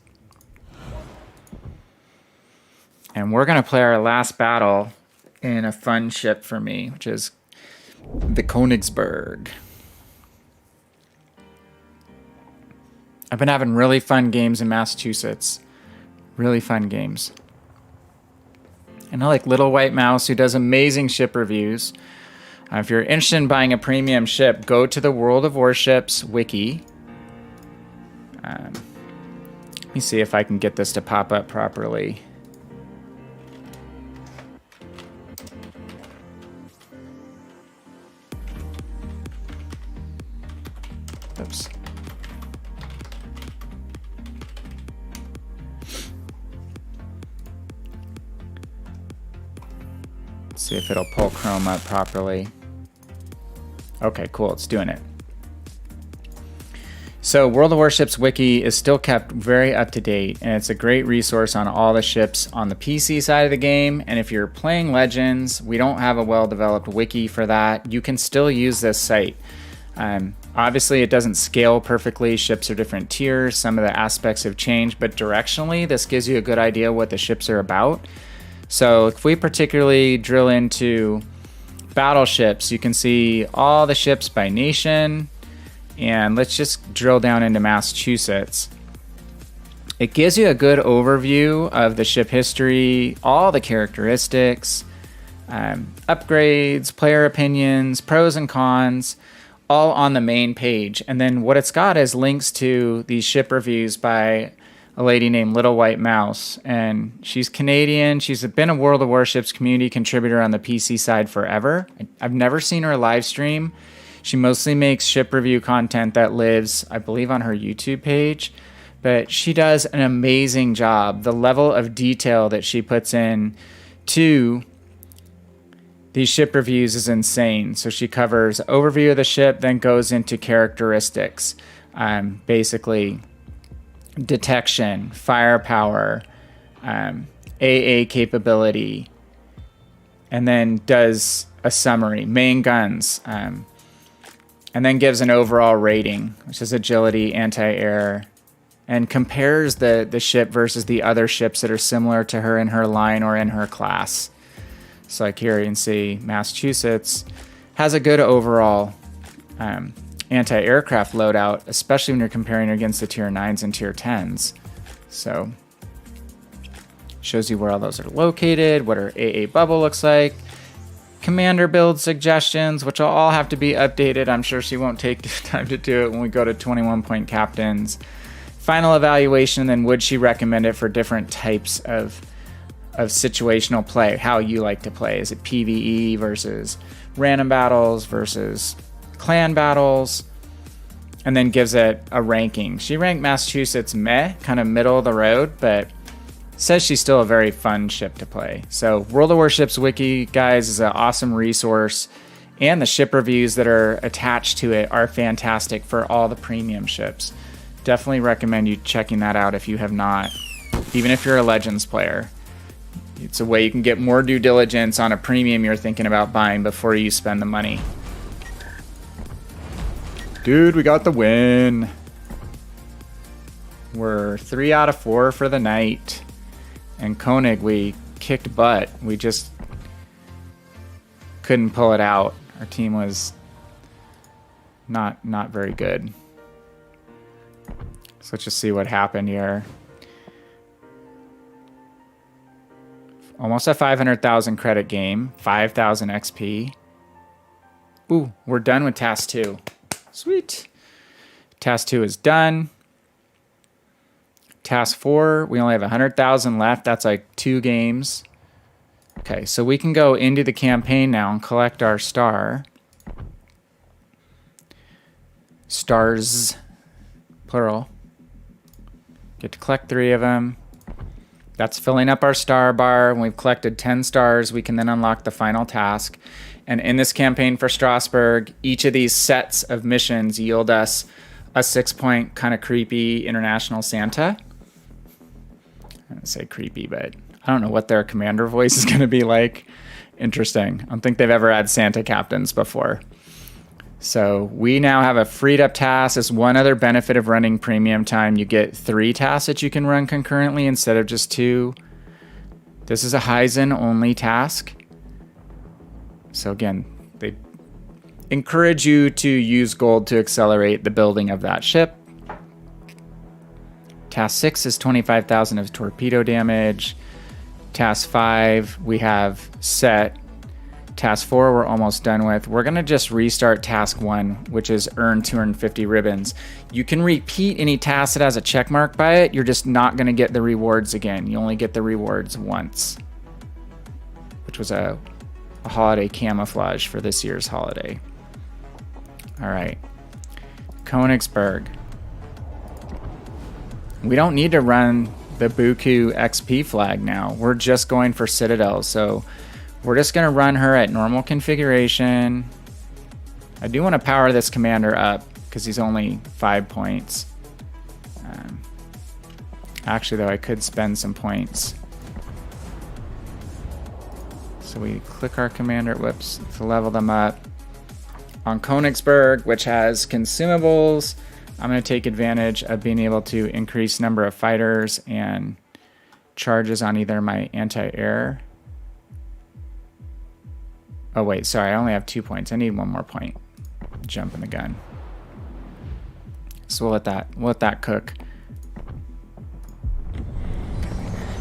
And we're going to play our last battle in a fun ship for me, which is the Königsberg. I've been having really fun games in Massachusetts. Really fun games. And I like Little White Mouse, who does amazing ship reviews. If you're interested in buying a premium ship, go to the World of Warships wiki. Let me see if I can get this to pop up properly. Oops. Let's see if it'll pull Chrome up properly. Okay, cool, it's doing it. So World of Warships Wiki is still kept very up to date, and it's a great resource on all the ships on the PC side of the game. And if you're playing Legends, we don't have a well-developed wiki for that. You can still use this site. Obviously, it doesn't scale perfectly. Ships are different tiers. Some of the aspects have changed, but directionally, this gives you a good idea what the ships are about. So if we particularly drill into battleships, you can see all the ships by nation. And let's just drill down into Massachusetts. It gives you a good overview of the ship history, all the characteristics, upgrades, player opinions, pros and cons, all on the main page. And then what it's got is links to these ship reviews by a lady named Little White Mouse. And she's Canadian. She's been a World of Warships community contributor on the PC side forever. I've never seen her live stream. She mostly makes ship review content that lives, I believe, on her YouTube page. But she does an amazing job. The level of detail that she puts in to these ship reviews is insane. So she covers overview of the ship, then goes into characteristics. Basically, detection, firepower, AA capability, and then does a summary, main guns, and then gives an overall rating, which is agility, anti-air, and compares the ship versus the other ships that are similar to her in her line or in her class. So like here you can see Massachusetts has a good overall anti-aircraft loadout, especially when you're comparing her against the tier 9s and tier 10s. So shows you where all those are located, what her AA bubble looks like, commander build suggestions, which will all have to be updated. I'm sure she won't take time to do it when we go to 21 point captains. Final evaluation, then would she recommend it for different types of situational play, how you like to play. Is it PvE versus random battles versus clan battles? And then gives it a ranking. She ranked Massachusetts meh, kind of middle of the road, but says she's still a very fun ship to play. So World of Warships Wiki, guys, is an awesome resource. And the ship reviews that are attached to it are fantastic for all the premium ships. Definitely recommend you checking that out if you have not, even if you're a Legends player. It's a way you can get more due diligence on a premium you're thinking about buying before you spend the money. Dude, we got the win. We're 3 out of 4 for the night. And Koenig, we kicked butt. We just couldn't pull it out. Our team was not very good. So let's just see what happened here. Almost a 500,000 credit game, 5,000 XP. Ooh, we're done with task 2. Sweet. Task 2 is done. Task 4, we only have 100,000 left. That's like 2 games. Okay, so we can go into the campaign now and collect our star. Stars, plural. Get to collect 3 of them. That's filling up our star bar. When we've collected 10 stars, we can then unlock the final task. And in this campaign for Strasbourg, each of these sets of missions yield us a 6-point kind of creepy international Santa. I don't say creepy, but I don't know what their commander voice is going to be like. Interesting. I don't think they've ever had Santa captains before. So we now have a freed up task. As one other benefit of running premium time, you get 3 tasks that you can run concurrently instead of just 2. This is a Heisen only task. So again, they encourage you to use gold to accelerate the building of that ship. Task 6 is 25,000 of torpedo damage. Task 5, we have set Task 4 we're almost done with. We're going to just restart Task 1, which is earn 250 ribbons. You can repeat any task that has a check mark by it. You're just not going to get the rewards again. You only get the rewards once, which was a holiday camouflage for this year's holiday. All right. Königsberg. We don't need to run the Buku XP flag now. We're just going for Citadel, so we're just going to run her at normal configuration. I do want to power this commander up because he's only 5 points. Actually, though, I could spend some points. So we click our commander, whoops, to level them up. On Königsberg, which has consumables, I'm going to take advantage of being able to increase number of fighters and charges on either my anti-air. Oh wait, sorry, I only have 2 points. I need 1 more point. Jump in the gun. So we'll let that cook.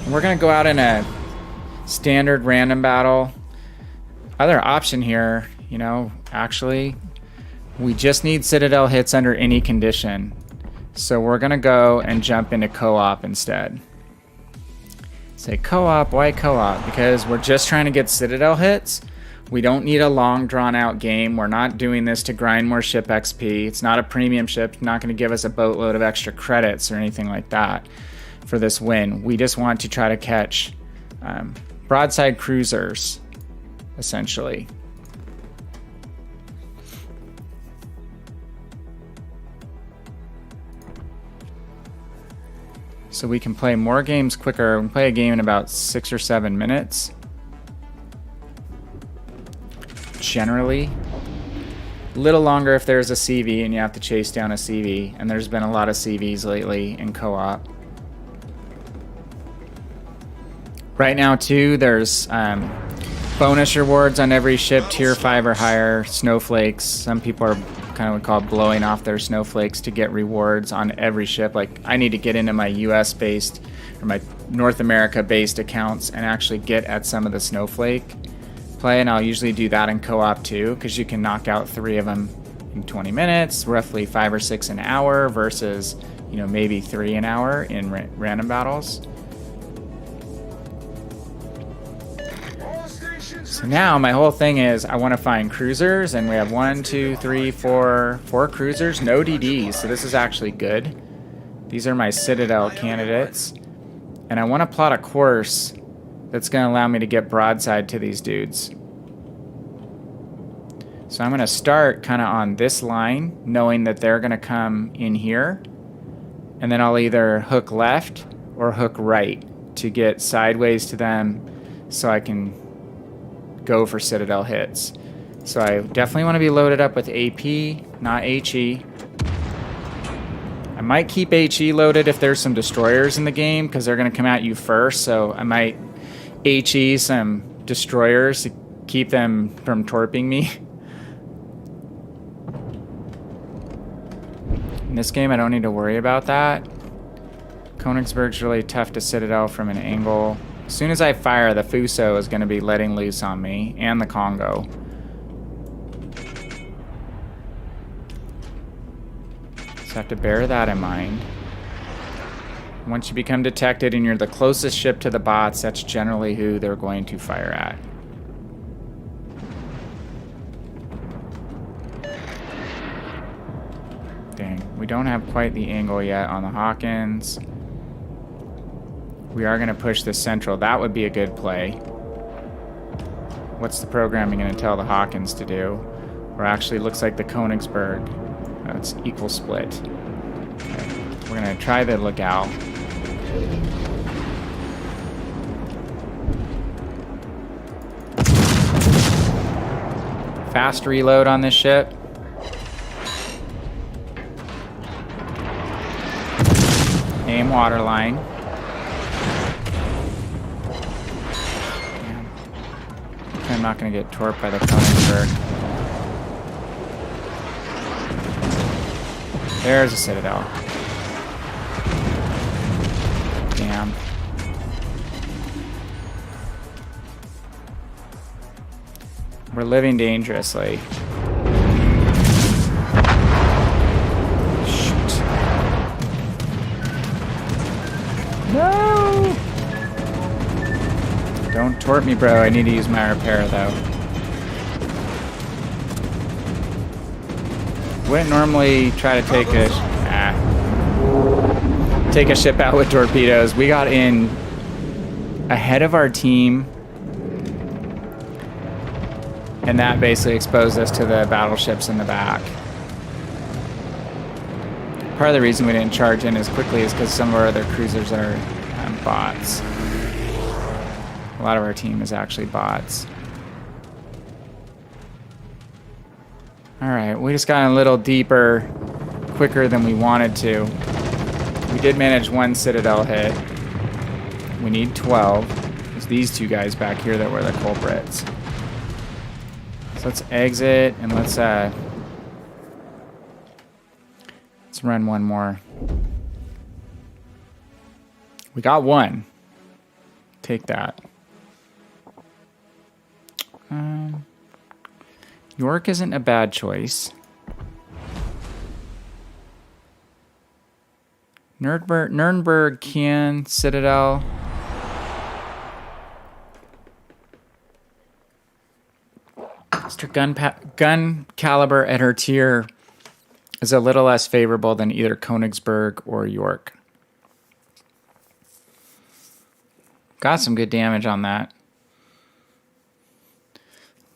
And we're gonna go out in a standard random battle. Other option here, you know, actually, we just need Citadel hits under any condition. So we're gonna go and jump into co-op instead. Say co-op, why co-op? Because we're just trying to get Citadel hits. We don't need a long drawn out game. We're not doing this to grind more ship XP. It's not a premium ship. It's not gonna give us a boatload of extra credits or anything like that for this win. We just want to try to catch broadside cruisers, essentially. So we can play more games quicker. We can play a game in about 6 or 7 minutes. Generally. A little longer if there's a CV and you have to chase down a CV. And there's been a lot of CVs lately in co-op. Right now too, there's bonus rewards on every ship, tier 5 or higher, snowflakes. Some people are kind of would call blowing off their snowflakes to get rewards on every ship. Like I need to get into my US based or my North America based accounts and actually get at some of the snowflake play, and I'll usually do that in co-op too, because you can knock out 3 of them in 20 minutes, roughly 5 or 6 an hour versus, you know, maybe 3 an hour in random battles. So now my whole thing is I want to find cruisers, and we have 1, 2, 3, 4 cruisers, no DDs, so this is actually good. These are my Citadel candidates, and I want to plot a course that's going to allow me to get broadside to these dudes. So I'm going to start kind of on this line, knowing that they're going to come in here, and then I'll either hook left or hook right to get sideways to them so I can go for Citadel hits. So I definitely want to be loaded up with AP, not HE. I might keep HE loaded if there's some destroyers in the game, because they're going to come at you first, so I might HE some destroyers to keep them from torping me. In this game, I don't need to worry about that. Königsberg's really tough to Citadel from an angle. As soon as I fire, the Fuso is going to be letting loose on me, and the Congo. So I have to bear that in mind. Once you become detected and you're the closest ship to the bots, that's generally who they're going to fire at. Dang, we don't have quite the angle yet on the Hawkins. We are going to push the central. That would be a good play. What's the programming going to tell the Hawkins to do? Or actually looks like the Königsberg. Oh, it's equal split. Okay. We're going to try the lookout. Fast reload on this ship. Aim waterline. I'm not going to get torped by the Königsberg. There's a Citadel. Damn. We're living dangerously. Shoot. No! Don't tort me, bro. I need to use my repair, though. Wouldn't normally try to take a ship out with torpedoes. We got in ahead of our team, and that basically exposed us to the battleships in the back. Part of the reason we didn't charge in as quickly is because some of our other cruisers are bots. A lot of our team is actually bots. Alright, we just got a little deeper quicker than we wanted to. We did manage one Citadel hit. We need 12. There's these two guys back here that were the culprits. So let's exit and let's run one more. We got one. Take that. York isn't a bad choice. Nuremberg can. Citadel. Mr. Gun caliber at her tier is a little less favorable than either Königsberg or York. Got some good damage on that.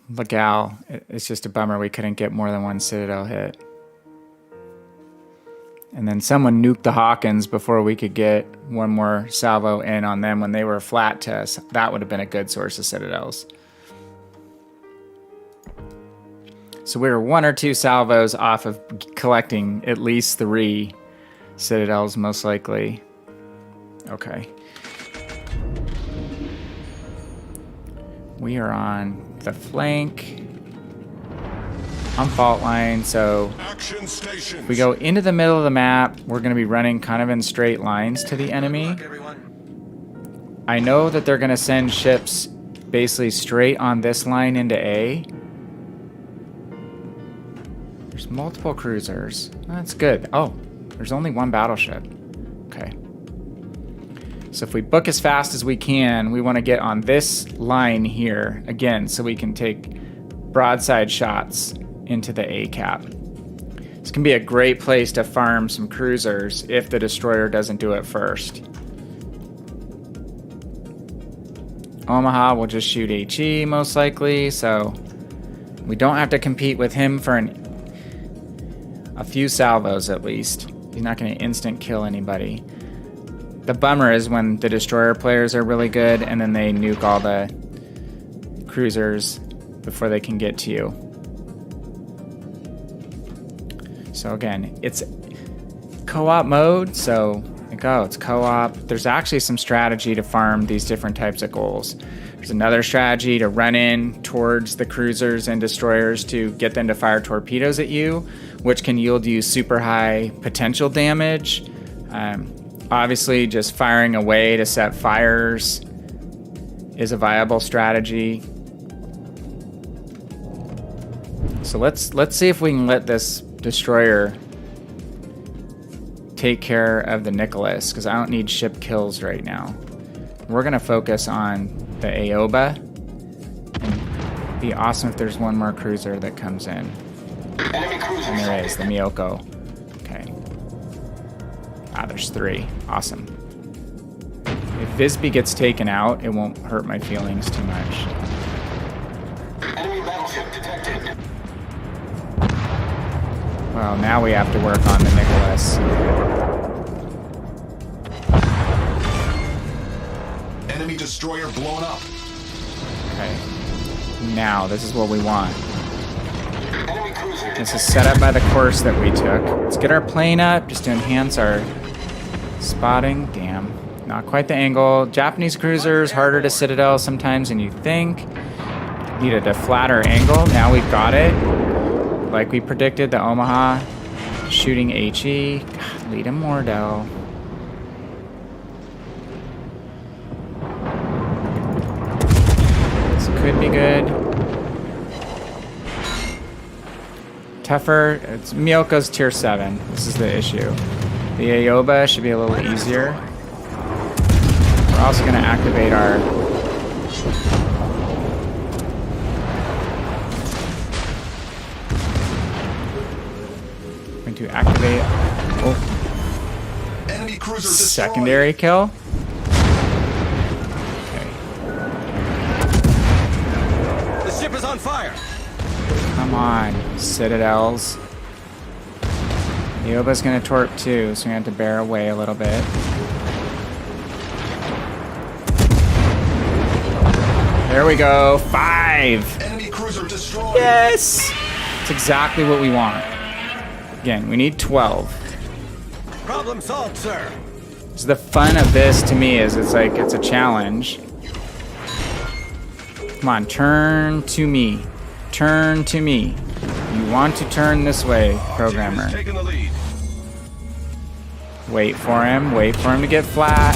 Legal. It's just a bummer we couldn't get more than one Citadel hit. And then someone nuked the Hawkins before we could get one more salvo in on them when they were flat to us. That would have been a good source of Citadels. So we were 1 or 2 salvos off of collecting at least 3 Citadels, most likely. Okay. We are on the flank. On fault line, so if we go into the middle of the map, we're going to be running kind of in straight lines to the enemy. I know that they're going to send ships basically straight on this line into A. There's multiple cruisers. That's good. Oh, there's only one battleship. Okay. So if we book as fast as we can, we want to get on this line here again so we can take broadside shots into the A cap. This can be a great place to farm some cruisers if the destroyer doesn't do it first. Omaha will just shoot HE most likely, so we don't have to compete with him for a few salvos at least. He's not going to instant kill anybody. The bummer is when the destroyer players are really good and then they nuke all the cruisers before they can get to you. So again, it's co-op mode, so it's co-op. There's actually some strategy to farm these different types of goals. There's another strategy to run in towards the cruisers and destroyers to get them to fire torpedoes at you, which can yield you super high potential damage. Obviously, just firing away to set fires is a viable strategy. So let's see if we can let this destroyer take care of the Nicholas, because I don't need ship kills right now. We're going to focus on the Aoba. It'd be awesome if there's one more cruiser that comes in. And there is, the Miyoko. Okay. There's 3. Awesome. If Visby gets taken out, it won't hurt my feelings too much. Enemy battleship detected. Well, now we have to work on the Nicholas. Enemy destroyer blown up. Okay. Now, this is what we want. Enemy cruiser This is set up by the course that we took. Let's get our plane up just to enhance our spotting. Damn. Not quite the angle. Japanese cruisers, harder to citadel sometimes than you think. Needed a flatter angle. Now we've got it. Like we predicted, the Omaha shooting HE. God, lead him Mordell. This could be good. Tougher. It's Myoko's tier 7. This is the issue. The Aoba should be a little easier. We're also going to activate our... Going to activate... Oh. Enemy cruiser Secondary kill. Okay. The ship is on fire. Come on, Citadels. The Aoba's going to torp too, so we have to bear away a little bit. There we go. 5. Enemy cruiser destroyed. Yes! That's exactly what we want. Again, we need 12. Problem solved, sir. So the fun of this to me is it's like it's a challenge. Come on, turn to me. Turn to me. You want to turn this way, programmer. Taking the lead. Wait for him. Wait for him to get flat.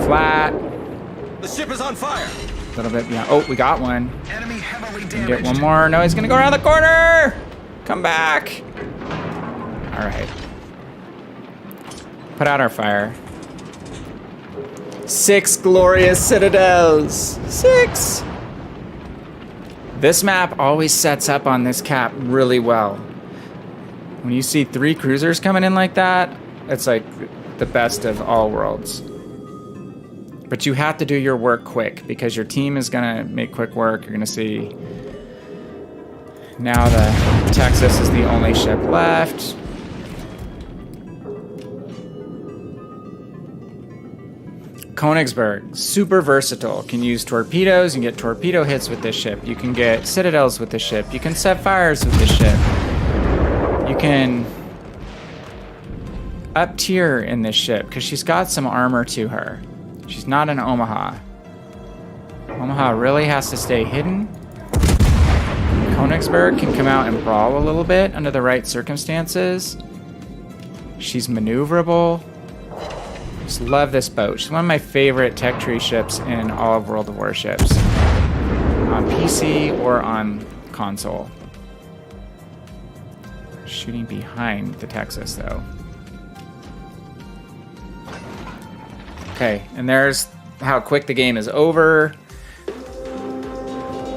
Flat. The ship is on fire. A little bit behind. Oh, we got one. Enemy heavily Can get one more. No, he's gonna go around the corner. Come back. All right. Put out our fire. 6 glorious citadels. 6. This map always sets up on this cap really well. When you see 3 cruisers coming in like that, it's like the best of all worlds. But you have to do your work quick because your team is gonna make quick work. You're gonna see now the Texas is the only ship left. Königsberg, super versatile. Can use torpedoes. You can get torpedo hits with this ship. You can get citadels with this ship. You can set fires with this ship. You can up tier in this ship because she's got some armor to her. She's not an Omaha. Omaha really has to stay hidden. Königsberg can come out and brawl a little bit under the right circumstances. She's maneuverable. Just love this boat. She's one of my favorite tech tree ships in all of World of Warships. On PC or on console. Shooting behind the Texas though. Okay, and there's how quick the game is over.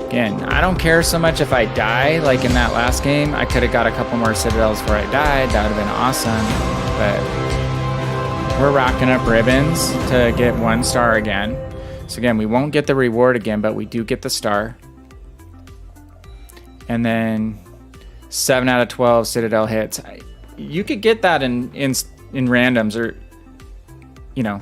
Again, I don't care so much if I die, like in that last game. I could have got a couple more citadels before I died. That would have been awesome. But we're racking up ribbons to get 1 star again. So again, we won't get the reward again, but we do get the star. And then 7 out of 12 citadel hits. You could get that in randoms or, you know,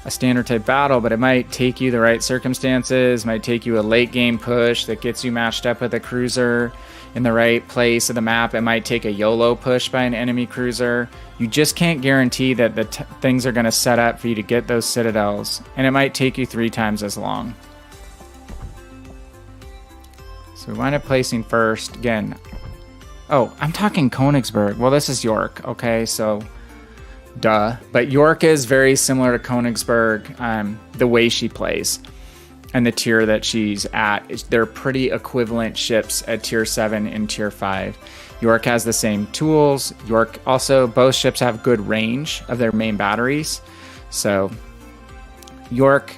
a standard type battle, but it might take you the right circumstances, might take you a late game push that gets you matched up with a cruiser in the right place of the map. It might take a YOLO push by an enemy cruiser. You just can't guarantee that the things are going to set up for you to get those citadels, and it might take you 3 times as long. So we wind up placing first. Again, oh, I'm talking Königsberg. Well, this is York, okay, so duh. But York is very similar to Königsberg, the way she plays and the tier that she's at. They're pretty equivalent ships at tier 7 and tier 5. York has the same tools. York also, both ships have good range of their main batteries. So York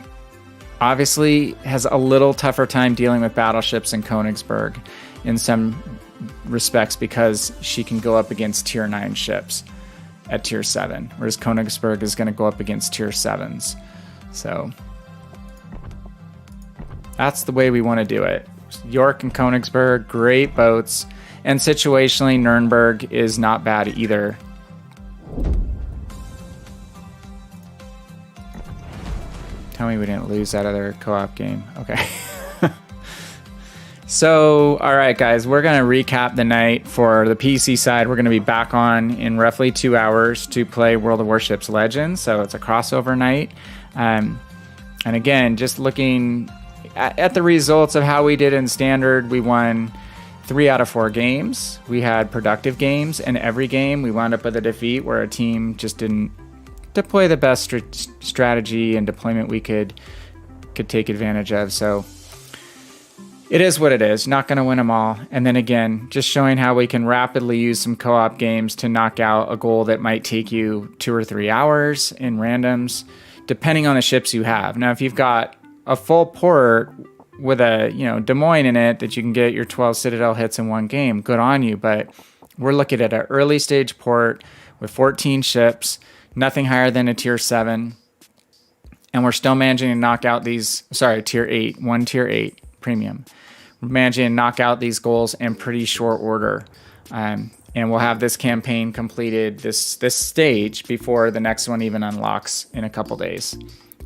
obviously has a little tougher time dealing with battleships in Königsberg in some respects because she can go up against tier 9 ships at tier 7, whereas Königsberg is going to go up against tier 7s. So that's the way we want to do it. York and Königsberg, great boats. And situationally, Nuremberg is not bad either. Tell me we didn't lose that other co-op game. Okay. So, all right, guys, we're going to recap the night. For the PC side, we're going to be back on in roughly 2 hours to play World of Warships Legends. So it's a crossover night. And again, just looking at the results of how we did in Standard, we won 3 out of 4 games. We had productive games, and every game we wound up with a defeat where a team just didn't deploy the best strategy and deployment we could take advantage of. So it is what it is. Not going to win them all. And then again, just showing how we can rapidly use some co-op games to knock out a goal that might take you 2 or 3 hours in randoms, depending on the ships you have. Now, if you've got a full port with a, Des Moines in it that you can get your 12 Citadel hits in one game, good on you. But we're looking at an early stage port with 14 ships, nothing higher than a tier 7. And we're still managing to knock out tier 8, one tier 8 premium. We're managing to knock out these goals in pretty short order. And we'll have this campaign completed, this stage, before the next one even unlocks in a couple days.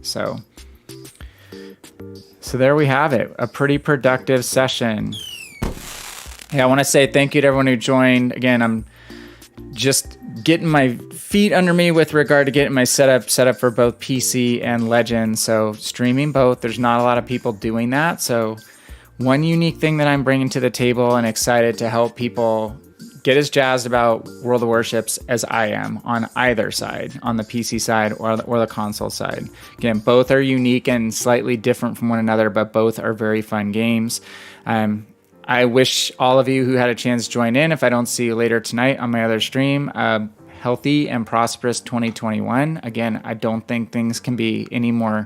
So there we have it. A pretty productive session. Yeah, I want to say thank you to everyone who joined. Again, I'm just getting my feet under me with regard to getting my setup for both PC and Legends. So streaming both, there's not a lot of people doing that. So one unique thing that I'm bringing to the table and excited to help people get as jazzed about World of Warships as I am on either side, on the PC side or the console side. Again, both are unique and slightly different from one another, but both are very fun games. I wish all of you who had a chance to join in, if I don't see you later tonight on my other stream, healthy and prosperous 2021. Again, I don't think things can be any more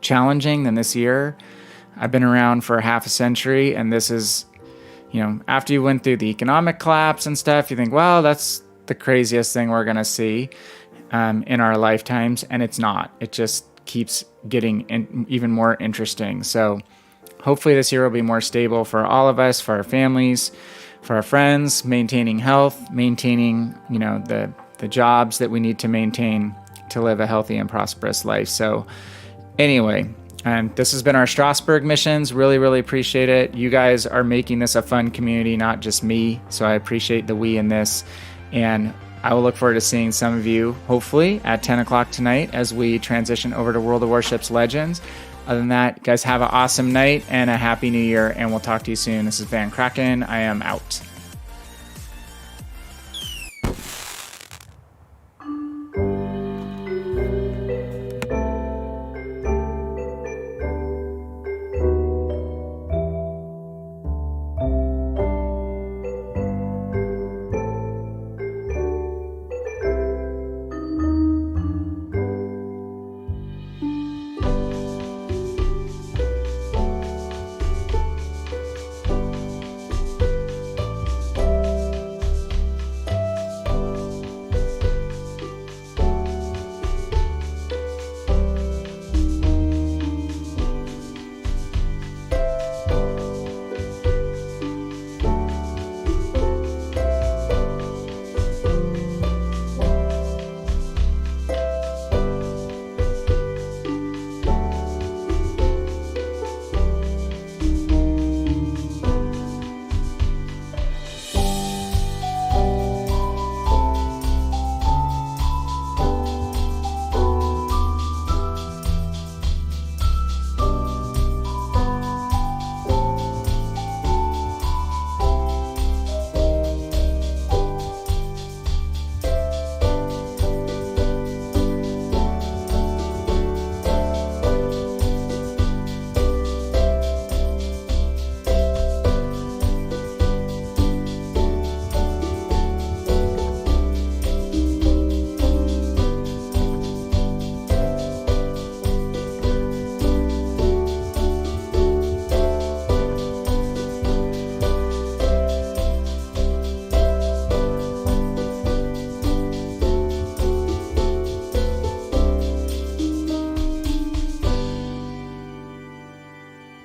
challenging than this year. I've been around for half a century, and this is, after you went through the economic collapse and stuff, you think, well, that's the craziest thing we're going to see in our lifetimes. And it's not. It just keeps getting even more interesting. So hopefully this year will be more stable for all of us, for our families, for our friends, maintaining health, maintaining, the jobs that we need to maintain to live a healthy and prosperous life. So anyway, this has been our Strasbourg missions. Really, really appreciate it. You guys are making this a fun community, not just me. So I appreciate the we in this. And I will look forward to seeing some of you, hopefully, at 10 o'clock tonight as we transition over to World of Warships Legends. Other than that, guys, have an awesome night and a happy new year. And we'll talk to you soon. This is Van Kraken. I am out.